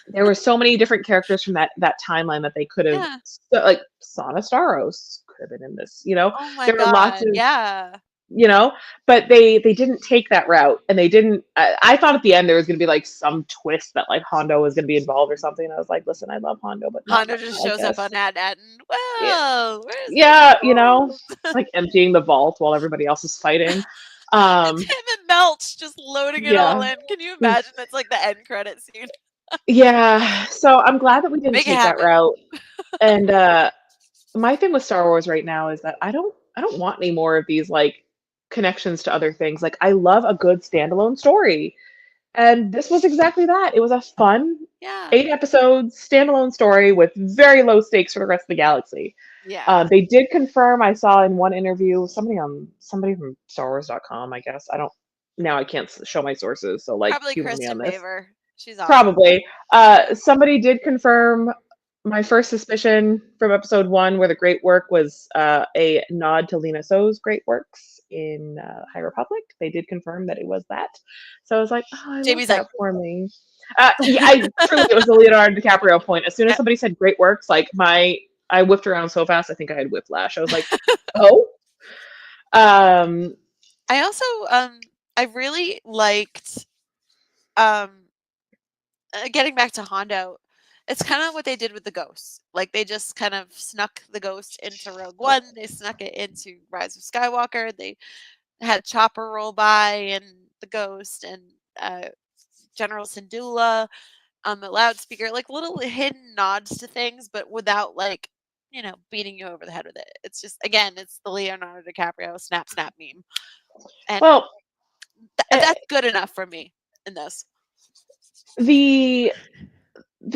There were so many different characters from that timeline that they could have, Yeah. like Sana Staros could have been in this. Oh my There were lots god. of, Yeah. but they didn't take that route, and they didn't. I thought at the end there was going to be like some twist that like Hondo was going to be involved or something. And I was like, listen, I love Hondo, but not Hondo right just now, I shows up on guess. At and Yeah, well, where's the yeah, gold? like emptying the vault while everybody else is fighting. It's Um, him and Melch just loading it all yeah, in. Can you imagine? It's like the end credit scene. yeah. So I'm glad that we didn't Make it take that happen. route. And my thing with Star Wars right now is that I don't want any more of these like connections to other things. Like, I love a good standalone story. And this was exactly that. It was a fun Yeah. 8 episodes standalone story with very low stakes for the rest of the galaxy. Yeah. They did confirm, I saw in one interview, somebody from StarWars.com, I guess. Now I can't show my sources, so like Probably humor me on Kristen this. Baver. She's awesome. Probably. Somebody did confirm my first suspicion from episode 1, where the great work was a nod to Lena So's great works in High Republic. They did confirm that it was that. So I was like, oh, I love Jamie's like, that for me. Yeah, it was the Leonardo DiCaprio point. As soon as yeah. somebody said great works, like I whipped around so fast, I think I had whiplash. I was like, oh. I also I really liked getting back to Hondo. It's kind of what they did with the ghosts. Like, they just kind of snuck the ghost into Rogue One. They snuck it into Rise of Skywalker. They had Chopper roll by and the ghost and General Syndulla on the loudspeaker. Like, little hidden nods to things, but without like beating you over the head with it. It's just, again, it's the Leonardo DiCaprio snap snap meme, and Well, that's good enough for me in this. the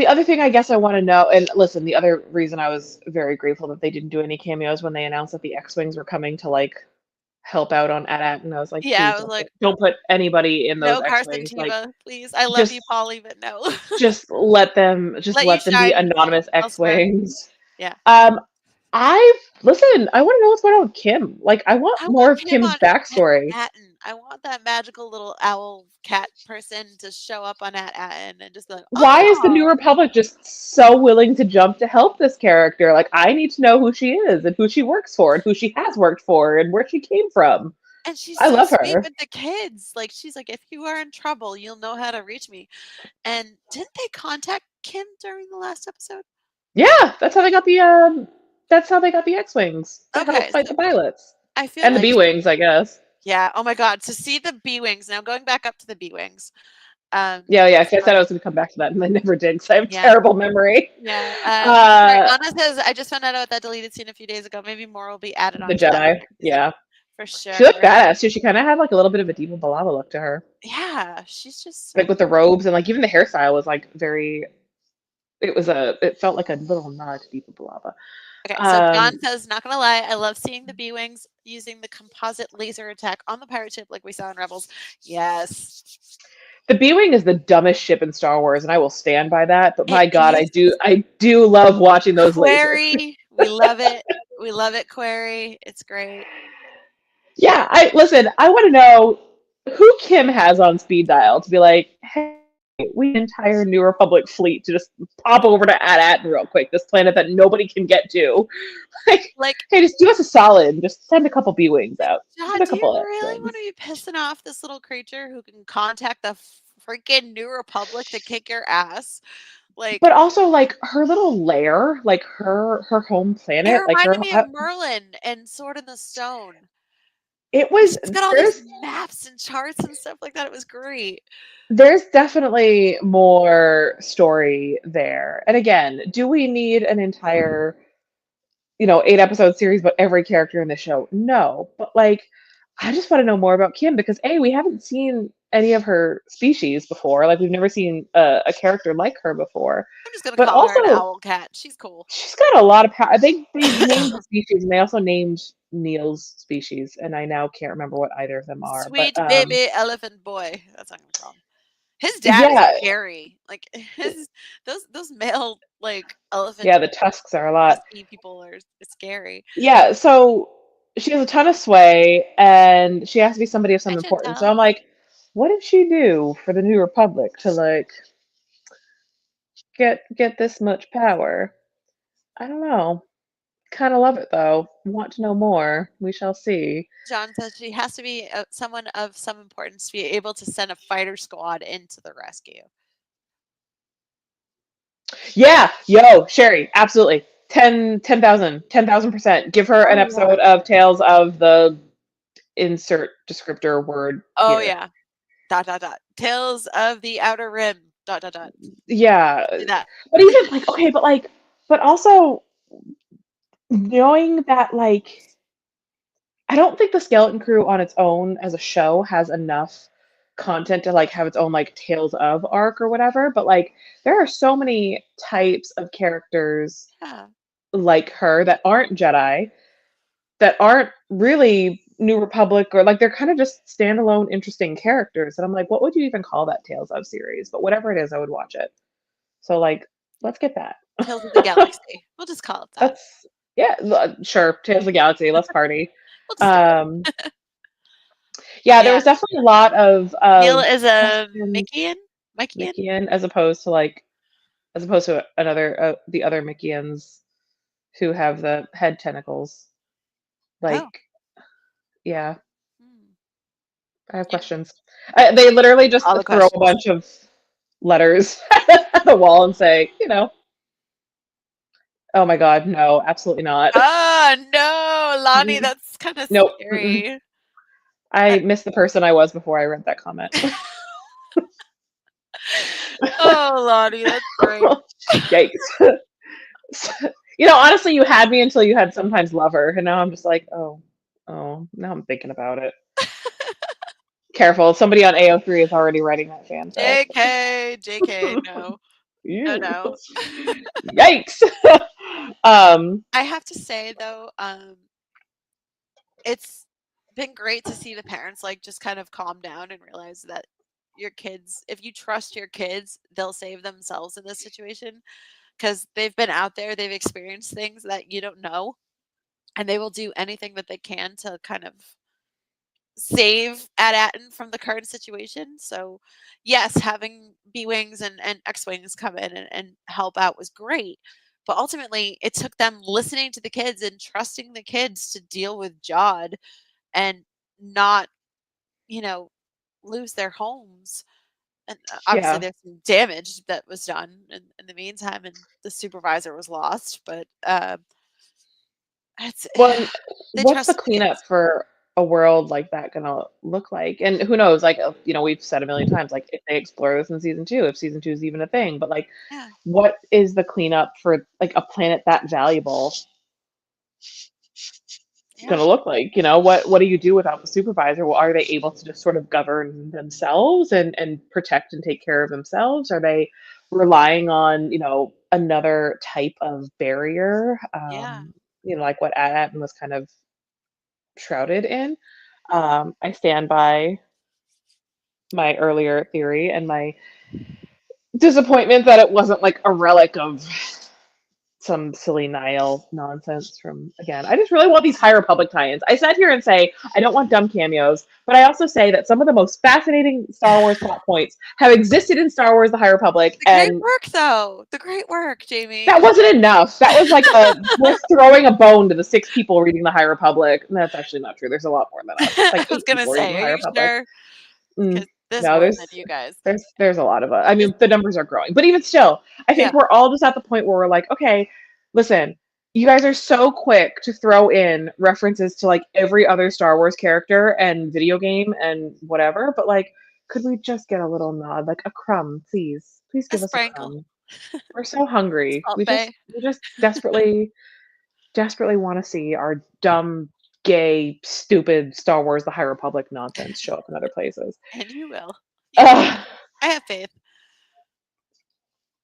other thing I guess I want to know, and listen, the other reason I was very grateful that they didn't do any cameos when they announced that the X-Wings were coming to like help out on AT-AT, and I was like, Yeah, please I was like, don't put anybody in those no Carson X-Wings. Like, Teva, please. I love you, just Polly, but no. just let them Let you be shine anonymous elsewhere. X-Wings. Yeah. I listen. I want to know what's going on with Kim. Like, I want I more want of him Kim's on backstory. Atten. I want that magical little owl cat person to show up on Atten and just be like, Why is the New oh, Republic just so willing to jump to help this character? Like, I need to know who she is and who she works for and who she has worked for and where she came from. And she's I so love sweet her. with the kids. Like she's like, if you are in trouble, you'll know how to reach me. And didn't they contact Kim during the last episode? Yeah, that's how they got the X-wings to help Okay, fight so the pilots I feel and the like B-wings, I guess. yeah. Oh my God. To see the B wings now, going back up to the B wings. Yeah, yeah. 'Cause I said Sorry. I was going to come back to that, and I never did because I have Yeah, terrible memory. yeah. Sorry, Uh, Anna says I just found out about that deleted scene a few days ago. Maybe more will be added the onto that Jedi. next season Yeah, for she looked sure. badass too. She kind of had like a little bit of a Diva B'Elanna look to her, Yeah, she's just like so with the cool. robes and like even the hairstyle was like very. It felt like a little nod to Diva B'Elanna. Okay, so John Um, says, not gonna lie, I love seeing the B wings using the composite laser attack on the pirate ship like we saw in Rebels. Yes, the B-wing is the dumbest ship in Star Wars, and I will stand by that. But it my God, is. I do love watching those lasers. Query, we love it. We love it, Query. It's great. Yeah, I listen. I want to know who Kim has on speed dial to be like, hey, we need an entire New Republic fleet to just pop over to AT-AT real quick, this planet that nobody can get to. Like, Like, hey, just do us a solid and just send a couple B-wings out. Send God, a do you couple really want X-wings. to be pissing off this little creature who can contact the freaking New Republic to kick your ass? Like, But also, like her little lair, like her home it planet, like her. reminded me of Merlin and Sword in the Stone. It 'Cause was it's got all these maps and charts and stuff like that. It was great. there's definitely more story there. And again, do we need an entire 8 episode series about every character in the show? No. But like I just want to know more about Kim because A, we haven't seen any of her species before. Like we've never seen a character like her before. I'm just gonna But call her an also owl cat. She's cool. she's got a lot of power. They named the species and they also named Neil's species, and I now can't remember what either of them are. But Sweet baby elephant boy. That's what I'm gonna call him. His dad is yeah, scary. Like his those male like elephant yeah, the tusks are a lot. husky people are scary. Yeah, so she has a ton of sway and she has to be somebody of Hi some importance. So Chantel. I'm like, what did she do for the New Republic to like get this much power? I don't know. Kind of love it though. Want to know more. We shall see. John says she has to be someone of some importance to be able to send a fighter squad into the rescue. Yeah, yo, Sherry, absolutely. 10,000%. Give her an Oh yeah. episode of Tales of the insert descriptor word Oh here. yeah. Dot dot dot. Tales of the Outer Rim. Dot dot dot. Yeah. Do that. But even like okay, but also knowing that like I don't think the Skeleton Crew on its own as a show has enough content to like have its own like Tales of arc or whatever, but like there are so many types of characters Yeah. like her that aren't Jedi that aren't really New Republic or like they're kind of just standalone interesting characters and I'm like what would you even call that Tales of series? But whatever it is, I would watch it. So like let's get that. Tales of the Galaxy. We'll just call it that. That's yeah, sure. Tales of the Galaxy. Let's party. We'll just do it. Um, yeah, there Yeah. was definitely a lot of Neil is a questions, Mickeyan? Mickeyan? Mickeyan, as opposed to another the other Mickeans who have the head tentacles. Like, Oh. yeah, Hmm. I have Yeah. questions. They literally just All the throw a questions. bunch of letters at the wall and say, oh my God, no, absolutely not. Oh no, Lonnie, Mm, that's kind of nope. scary. I miss the person I was before I read that comment. Oh, Lonnie, that's great. Yikes. Honestly, you had me until you had sometimes lover, and now I'm just like, oh, now I'm thinking about it. Careful, somebody on AO3 is already writing that fanfic. JK, no. No, no. Yikes. I have to say though, it's been great to see the parents like just kind of calm down and realize that your kids, if you trust your kids, they'll save themselves in this situation because they've been out there, they've experienced things that you don't know, and they will do anything that they can to kind of save At-Atten from the current situation. So, yes, having B Wings and X Wings come in and help out was great. But ultimately, it took them listening to the kids and trusting the kids to deal with Jod and not, you know, lose their homes. And obviously, Yeah. there's some damage that was done in the meantime, and the supervisor was lost. But it's Well, and they what's the trusted the cleanup kids. for a world like that gonna look like? And who knows? Like, we've said a million times, like, if they explore this in season two, if season two is even a thing, but like, Yeah, what is the cleanup for like a planet that valuable yeah, gonna look like? What do you do without the supervisor? Well, are they able to just sort of govern themselves and protect and take care of themselves? Are they relying on, another type of barrier? yeah. Like what Adam was kind of shrouded in. I stand by my earlier theory and my disappointment that it wasn't like a relic of some silly Nile nonsense from again. I just really want these High Republic tie-ins. I sat here and say I don't want dumb cameos, but I also say that some of the most fascinating Star Wars plot points have existed in Star Wars: The High Republic, The great and work, though. The great work, Jamie. that wasn't enough. That was like we're throwing a bone to the 6 people reading The High Republic. And that's actually not true. There's a lot more than us. It's I like was eight gonna people reading say, The are High you Republic. sure? Mm, Because there's no, more there's than you guys. there's a lot of us. I There's, mean, the numbers are growing, but even still, I yeah, think we're all just at the point where we're like, okay, listen, you guys are so quick to throw in references to like every other Star Wars character and video game and whatever, but like, could we just get a little nod, like a crumb, please? Please a give us a sprinkle, crumb. We're so hungry. salt We just bay. we just desperately want to see our dumb, gay, stupid Star Wars: The High Republic nonsense show up in other places. And you will. You will. Uh, I have faith.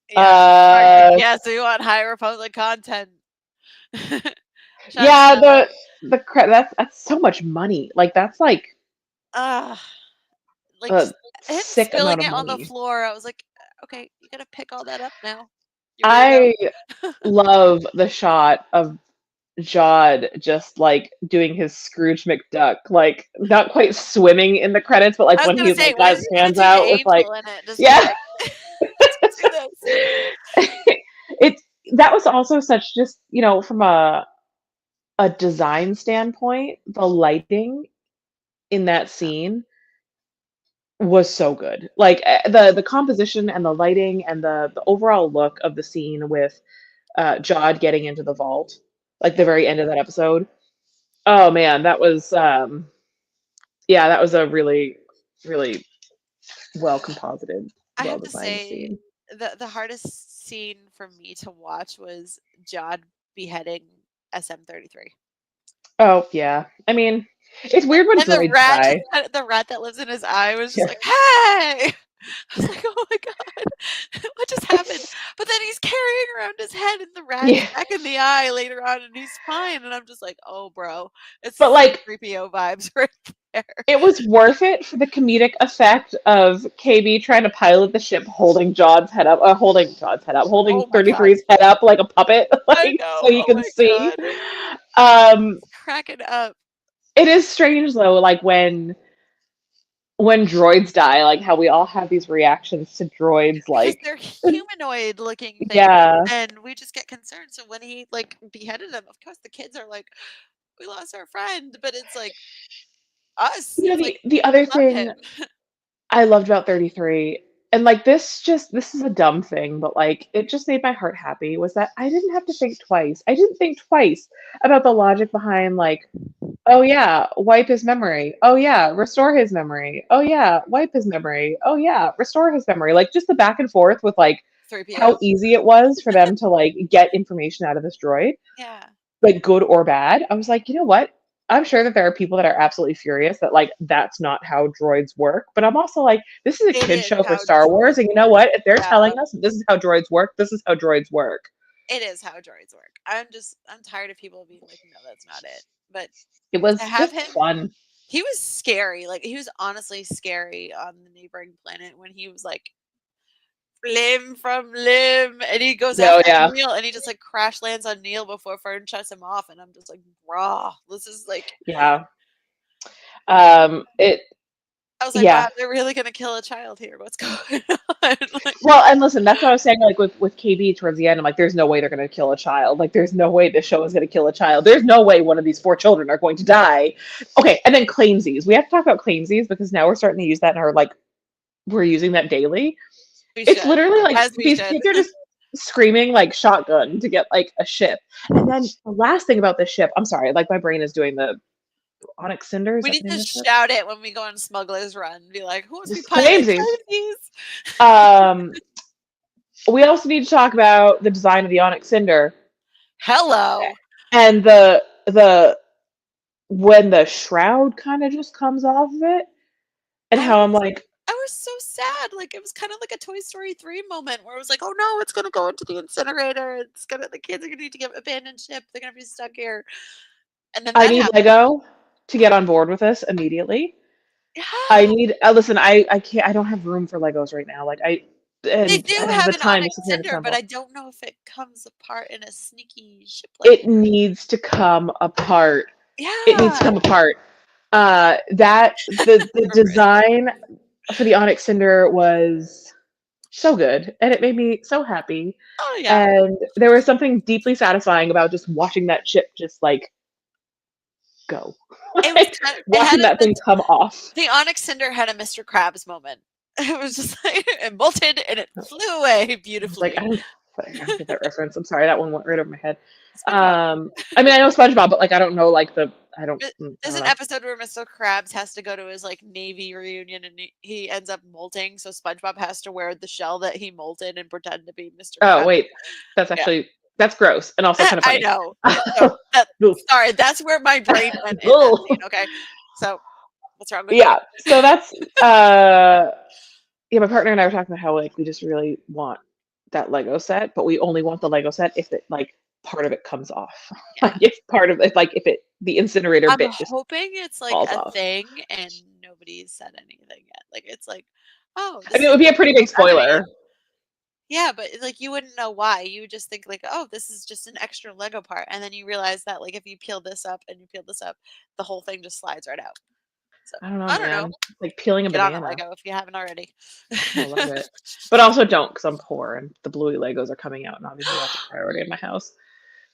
Yeah. Mark's like, uh, yes, we want High Republic content. Shut yeah, up. that's so much money. Like that's like Ugh. Like, a just him sick spilling amount of it on the money. floor, I was like, okay, you gotta pick all that up now. You really I don't. love the shot of Jod just like doing his Scrooge McDuck, like not quite swimming in the credits, but like I was when gonna he's say, like when got is his he gonna hands do the out with like, angel in it? Just be yeah. like, let's do this. It's that was also such just, from a design standpoint, the lighting in that scene was so good. Like the composition and the lighting and the overall look of the scene with Jod getting into the vault, like the Yeah. very end of that episode. Oh man, that was yeah, that was a really, really well composited, I well have to designed say, scene. the hardest scene for me to watch was Jod beheading SM-33. Oh yeah. I mean, it's weird when And the droids rat just die. the rat that lives in his eye was just Yeah. like, "Hey!" I was like, "Oh my god, what just happened?" It's But then he's carrying around his head, and the rat's yeah. back in the eye later on, and he's fine. And I'm just like, "Oh, bro, it's But some like creepy O vibes right there." it was worth it for the comedic effect of KB trying to pilot the ship holding holding Oh my god, 33's head up like a puppet, I like so know. he Oh can my see. god, Um, cracking up it is strange though, like when droids die, like how we all have these reactions to droids, because like they're humanoid-looking things, yeah, and we just get concerned. So when he like beheaded them, of course the kids are like, "We lost our friend," but it's like us. It's like the we other love him. thing I loved about 33, and like this is a dumb thing, but like it just made my heart happy, was that I didn't have to think twice. I didn't think twice about the logic behind like, oh yeah, wipe his memory. Oh yeah, restore his memory. Oh yeah, wipe his memory. Oh yeah, restore his memory. Like just the back and forth with like 3PO. how easy it was for them to like get information out of this droid, Yeah. like good or bad. I was like, you know what? I'm sure that there are people that are absolutely furious that like that's not how droids work. But I'm also like, this is a It kid is show for how Star Wars, droids and you know work. what? If they're Yeah, telling us this is how droids work, this is how droids work. it is how droids work. I'm tired of people being like, "No, that's not it." But It to was have just him fun. he was scary, like, he was honestly scary on the neighboring planet when he was like, "Limb from limb," and he goes No, after yeah, Neil, and he just, like, crash lands on Neil before Fern shuts him off, and I'm just like, "Bruh, this is like." yeah. It I was like, Yeah. wow, they're really gonna kill a child here. What's going on? Like, Well, and listen, that's what I was saying. Like with KB towards the end, I'm like, there's no way they're gonna kill a child. Like, there's no way this show is gonna kill a child. There's no way one of these 4 children are going to die. Okay, and then claimsies. We have to talk about claimsies because now we're starting to use that in our like we're using that daily. we It's should, literally like as we these should. kids are just screaming like shotgun to get like a ship. And then the last thing about this ship, I'm sorry, like my brain is doing the Onyx Cinder. Is We that need the name to of the ship? shout it when we go on Smuggler's Run. Be like, who wants to be Just pilot claimsies. claimsies? We also need to talk about the design of the Onyx Cinder Hello. and the when the shroud kind of just comes off of it, and I how I'm was like, I was so sad. Like it was kind of like a Toy Story 3 moment where it was like, oh no, it's gonna go into the incinerator. The kids are gonna need to get abandoned ship. They're gonna be stuck here. And then I that need happened. Lego to get on board with this immediately. Yeah. I need listen, I can't I don't have room for Legos right now. Like They and do I don't have the have an time to Onyx sit here and Cinder, but assemble. I don't know if it comes apart in a sneaky ship like It needs to come apart. It needs to yeah. come apart. That the design for the Onyx Cinder was so good, and it made me so happy. Oh yeah. And there was something deeply satisfying about just watching that ship just like go, It was like kind of, it had watching that thing come off. the Onyx Cinder had a Mr. Krabs moment. It was just like it molted and it flew away Like beautifully. I don't get that reference. I'm sorry, that one went right over my head. SpongeBob. I mean, I know SpongeBob, but like I don't know like I don't There's an know. episode where Mr. Krabs has to go to his like Navy reunion and he ends up molting, so SpongeBob has to wear the shell that he molted and pretend to be Mr. Oh Krabs. wait, that's Yeah. actually that's gross and also kind of I funny. know. So sorry, that's where my brain went in that scene. Okay, so what's wrong with Yeah, so that's yeah. My partner and I were talking about how like we just really want that Lego set, but we only want the Lego set if it like part of it comes off. Yeah. Like if part of it, like if it the incinerator I'm bit just hoping it's like falls a off. thing and nobody's said anything yet. Like it's like, oh, I this mean, it is would be a pretty big gravity. spoiler. Yeah, but like you wouldn't know why. You would just think like, oh, this is just an extra Lego part, and then you realize that like if you peel this up and you peel this up, the whole thing just slides right out. So I don't know, I don't know. man. Like peeling a Get on it, banana. Lego, if you haven't already. I love it. But also don't because I'm poor and the Bluey Legos are coming out, and obviously that's a priority in my house.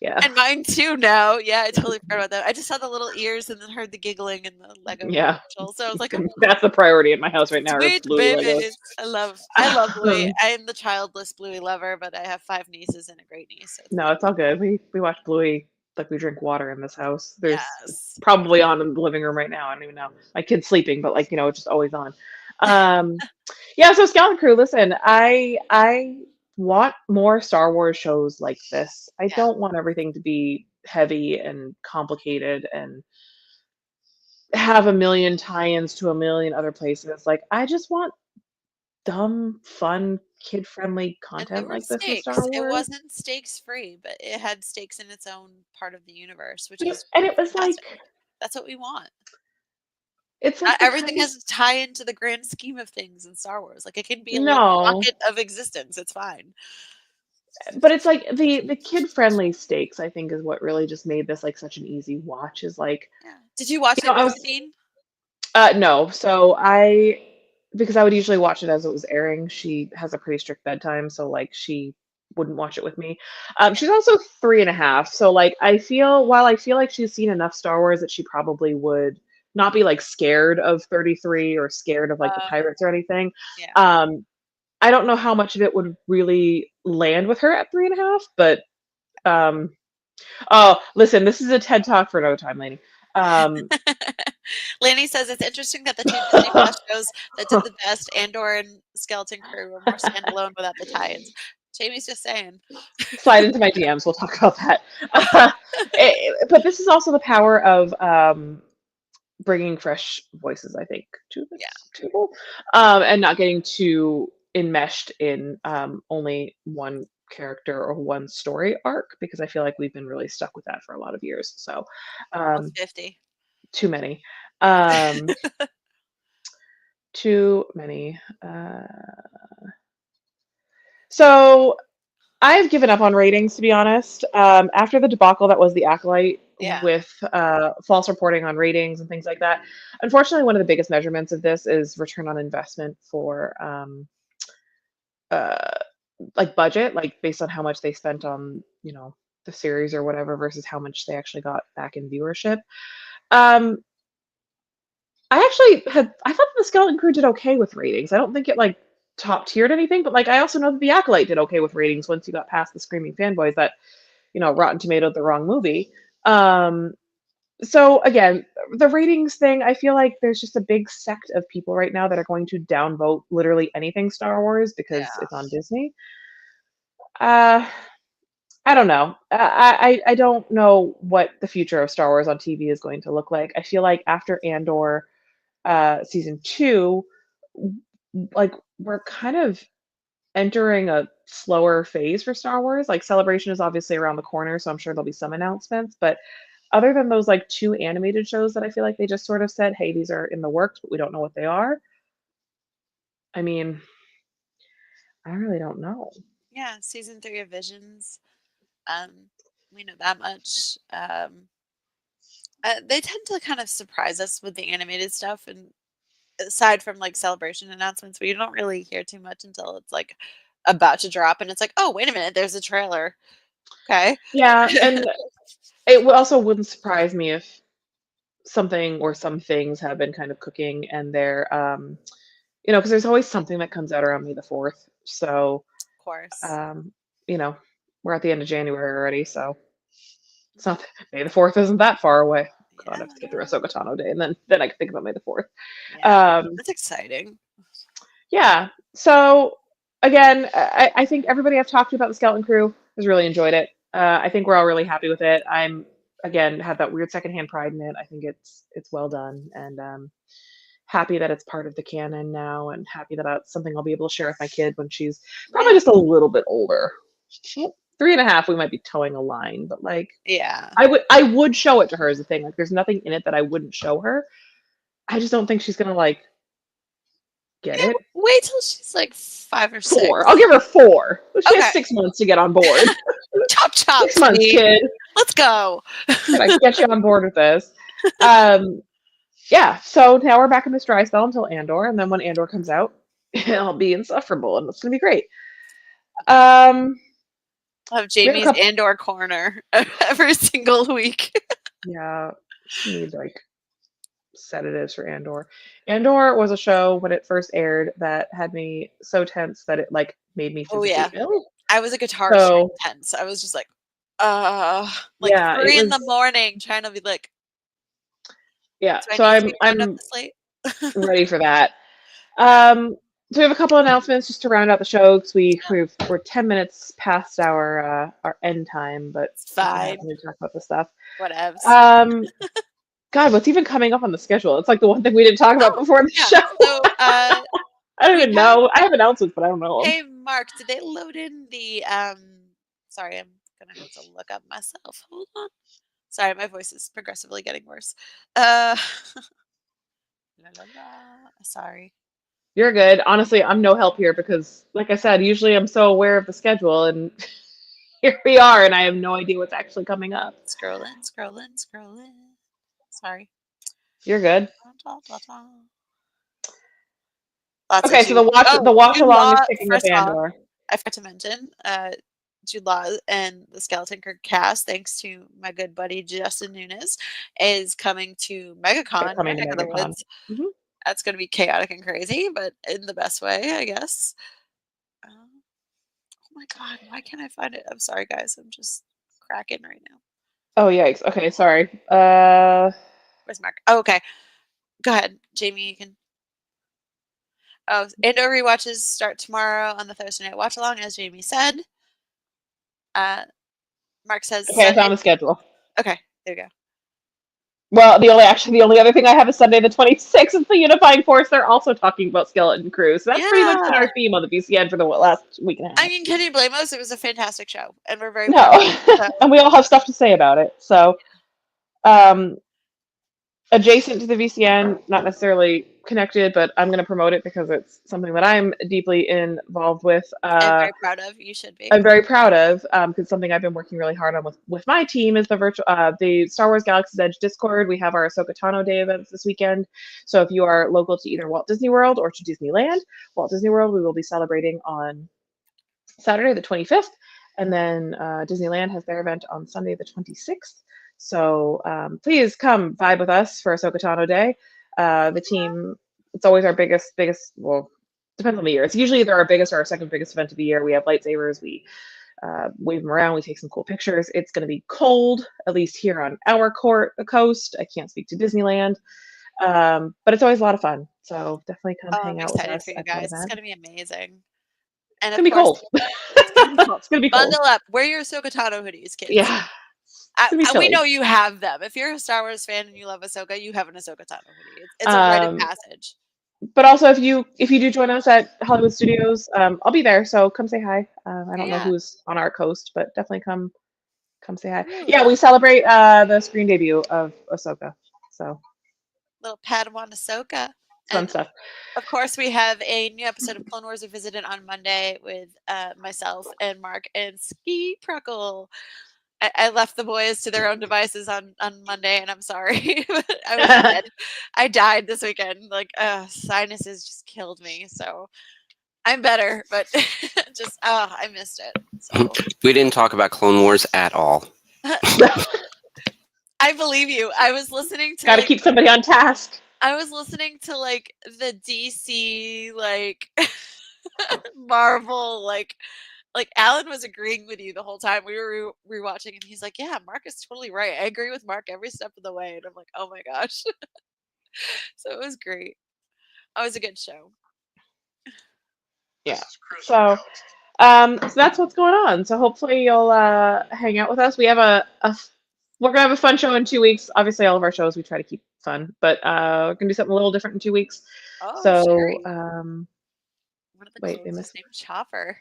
Yeah. And mine too now. Yeah, I totally forgot about that. I just saw the little ears and then heard the giggling in the Lego Yeah. commercial. So I was like, That's the priority in my house right now are sweet Bluey Legos. babies. I love Bluey. I am the childless Bluey lover, but I have 5 nieces and a great niece. So No, it's all good. We watch Bluey like we drink water in this house. There's yes. probably on in the living room right now. I don't even know. My kid's sleeping, but like, you know, it's just always on. Yeah, so Skeleton Crew, listen, I want more Star Wars shows like this. I Yeah. don't want everything to be heavy and complicated and have a million tie-ins to a million other places. Like I just want dumb, fun, kid-friendly And there content were like this in Star stakes. It Wars. wasn't stakes free, but it had stakes in its own part of the universe, which But is and it was fantastic. like That's what we want. it's like Not the everything kind has to tie into the grand scheme of things in Star Wars. Like it can be a little no, pocket of existence. It's fine. but it's like the kid-friendly stakes, I think, is what really just made this like such an easy watch. Is like, Yeah. Did you watch you know, it I with was Sabine? no, so I because I would usually watch it as it was airing. She has a pretty strict bedtime, so like she wouldn't watch it with me. She's also 3.5, so like while I feel like she's seen enough Star Wars that she probably would not be like scared of 33 or scared of like the pirates or anything. Yeah. I don't know how much of it would really land with her at 3.5, but oh, listen, this is a TED Talk for no time, lady. Lanny says it's interesting that the 2 Disney Plus shows that did the best, Andor and Skeleton Crew, were more standalone without the tie-ins. Jamie's just saying. Slide into my DMs. We'll talk about that. But this is also the power of bringing fresh voices, I think, to the table, and not getting too enmeshed in only one character or one story arc, because I feel like we've been really stuck with that for a lot of years. So, Almost 50. too many. Too many. So I've given up on ratings, to be honest. After the debacle that was the Acolyte Yeah. with false reporting on ratings and things like that. Unfortunately, one of the biggest measurements of this is return on investment for uh, like budget, like based on how much they spent on, the series or whatever versus how much they actually got back in viewership. Um, I thought the Skeleton Crew did okay with ratings. I don't think it like top tiered anything, but like I also know that The Acolyte did okay with ratings once you got past the screaming fanboys that, Rotten Tomatoed the wrong movie. Um, so again, the ratings thing, I feel like there's just a big sect of people right now that are going to downvote literally anything Star Wars because Yeah. it's on Disney. Uh, I don't know. I don't know what the future of Star Wars on TV is going to look like. I feel like after Andor season 2, like we're kind of entering a slower phase for Star Wars. Like Celebration is obviously around the corner, so I'm sure there'll be some announcements. But other than those like 2 animated shows that I feel like they just sort of said, hey, these are in the works, but we don't know what they are. I mean, I really don't know. Yeah. Season 3 of Visions. We know that much. They tend to kind of surprise us with the animated stuff, and aside from like Celebration announcements, we don't really hear too much until it's like about to drop, and it's like, oh, wait a minute, there's a trailer. Okay. Yeah, and it also wouldn't surprise me if something or some things have been kind of cooking and they're because there's always something that comes out around May the 4th. So Of course. um, you know, we're at the end of January already, so it's not May the 4th isn't that far away. God, I have to get through Ahsoka Tano Day and then I can think about May the 4th. Yeah. Um, That's exciting. yeah. So again, I think everybody I've talked to about the Skeleton Crew has really enjoyed it. I think we're all really happy with it. I'm again had that weird secondhand pride in it. I think it's well done, and happy that it's part of the canon now, and happy that it's something I'll be able to share with my kid when she's probably Yeah. just a little bit older. Well, 3.5, we might be towing a line, but like Yeah. I would show it to her as a thing. Like there's nothing in it that I wouldn't show her. I just don't think she's gonna like get Yeah, it. wait till she's like 5 or 6. 4. I'll give her 4. She Okay. has 6 months to get on board. Chop chop, 6 months, sweetie. kid. Let's go. Can I get you on board with this? Yeah, so now we're back in this dry spell until Andor, and then when Andor comes out, it'll be insufferable, and it's gonna be great. Of We have a Jamie's couple. Andor corner every single week. Yeah, she needs like sedatives for Andor. Andor was a show when it first aired that had me so tense that it like made me Oh physically yeah. ill. I was a guitar string So tense. I was just like, like yeah, it 3 in the was morning trying to be like, yeah. do I So need to be phoned up I'm this late? ready for that. So we have a couple announcements just to round out the show because we're 10 minutes past our end time, but It's since we're fine. having to talk about the stuff. Whatevs. God, what's even coming up on the schedule? It's like the one thing we didn't talk about before the Yeah. show. So I don't we even know. I have announcements, but I don't know 'em. hey Mark, did they load in the sorry, I'm gonna have to look up myself. Hold on. Sorry, my voice is progressively getting worse. La, la, la. Sorry. You're good. Honestly, I'm no help here because, like I said, usually I'm so aware of the schedule, and here we are, and I have no idea what's actually coming up. Scrolling. Sorry. You're good. Da, da, da. Lots Okay, of so the watch Jude along is Law, picking up first off, Andor. I forgot to mention, Jude Law and the Skeleton Crew cast, thanks to my good buddy Justin Nunes, is coming to They're MegaCon, coming to neck of the MegaCon. woods. Mhm. That's gonna be chaotic and crazy, but in the best way, I guess. Oh my god, why can't I find it? I'm sorry, guys. I'm just cracking right now. Oh yikes. Okay, sorry. Where's Mark? Oh, okay. Go ahead, Jamie. You can. Oh, Andor rewatches start tomorrow on the Thursday night watch along, as Jamie said. Mark says Okay, I Sunday. found the schedule. Okay, there you go. Well, the only other thing I have is Sunday the 26th is the Unifying Force. They're also talking about Skeleton Crew, so that's pretty much been Yeah. our theme on the BCN for the last week and a half. I mean, can you blame us? It was a fantastic show, and we're very No, proud of it, so. and we all have stuff to say about it. So, adjacent to the VCN, not necessarily connected, but I'm going to promote it because it's something that I'm deeply involved with. I'm very proud of. You should be. I'm very proud of because something I've been working really hard on with my team is the Star Wars Galaxy's Edge Discord. We have our Ahsoka Tano Day events this weekend. So if you are local to either Walt Disney World or to Disneyland, Walt Disney World, we will be celebrating on Saturday the 25th, and then Disneyland has their event on Sunday the 26th. So please come vibe with us for Ahsoka Tano Day. The team, it's always our biggest, well, depends on the year. It's usually either our biggest or our second biggest event of the year. We have lightsabers, we wave them around, we take some cool pictures. It's going to be cold, at least here on our coast. I can't speak to Disneyland, but it's always a lot of fun. So definitely come Oh, hang I'm out with excited us for you at that guys. It's event. gonna be amazing. It's And of gonna be course, cold. it's gonna be cold. It's gonna be cold. Bundle up. Wear your Ahsoka Tano hoodies, kids. Yeah. It's gonna be We chilly. know you have them. If you're a Star Wars fan and you love Ahsoka, you have an Ahsoka Tano hoodie. It's a rite of passage. But also, if you do join us at Hollywood Studios, I'll be there. So come say hi. I don't know Yeah. who's on our coast, but definitely come say hi. Ooh. Yeah, we celebrate the screen debut of Ahsoka. So Little Padawan Ahsoka. fun And stuff. of course, we have a new episode of Clone Wars Revisited on Monday with myself and Mark and Ski Pruckle. I left the boys to their own devices on Monday, and I'm sorry. I was dead. I died this weekend. Like, sinuses just killed me. So I'm better, but just, I missed it. So We didn't talk about Clone Wars at all. I believe you. I was listening to Got to keep somebody on task. I was listening to like the DC like Marvel like Alan was agreeing with you the whole time. We were rewatching and he's like, "Yeah, Mark is totally right. I agree with Mark every step of the way." And I'm like, "Oh my gosh." So it was great. It was a good show. Yeah. So that's what's going on. So hopefully you'll hang out with us. We have we're gonna have a fun show in 2 weeks. Obviously, all of our shows we try to keep fun, but we're gonna do something a little different in 2 weeks. Oh, So sure. One of the wait, they clones missed is named Chopper.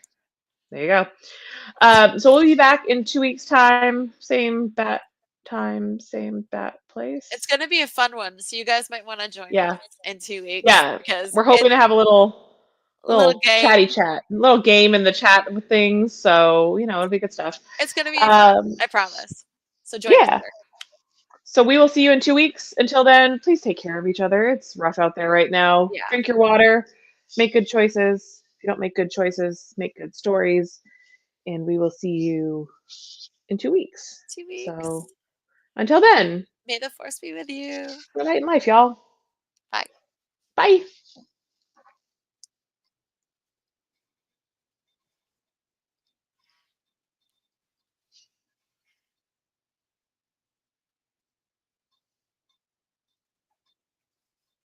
There you go. So we'll be back in 2 weeks' time. Same bat time, same bat place. It's gonna be a fun one, so you guys might want to join Yeah. us in 2 weeks. Yeah, because we're hoping to have a little game. chatty chat, little game in the chat with things. So it'll be good stuff. It's gonna be fun, I promise. So join us there. So we will see you in 2 weeks. Until then, please take care of each other. It's rough out there right now. Yeah. Drink your water. Make good choices. If you don't make good choices, make good stories. And we will see you in 2 weeks. 2 weeks. So until then, may the force be with you. good night in life, y'all. Bye. Bye.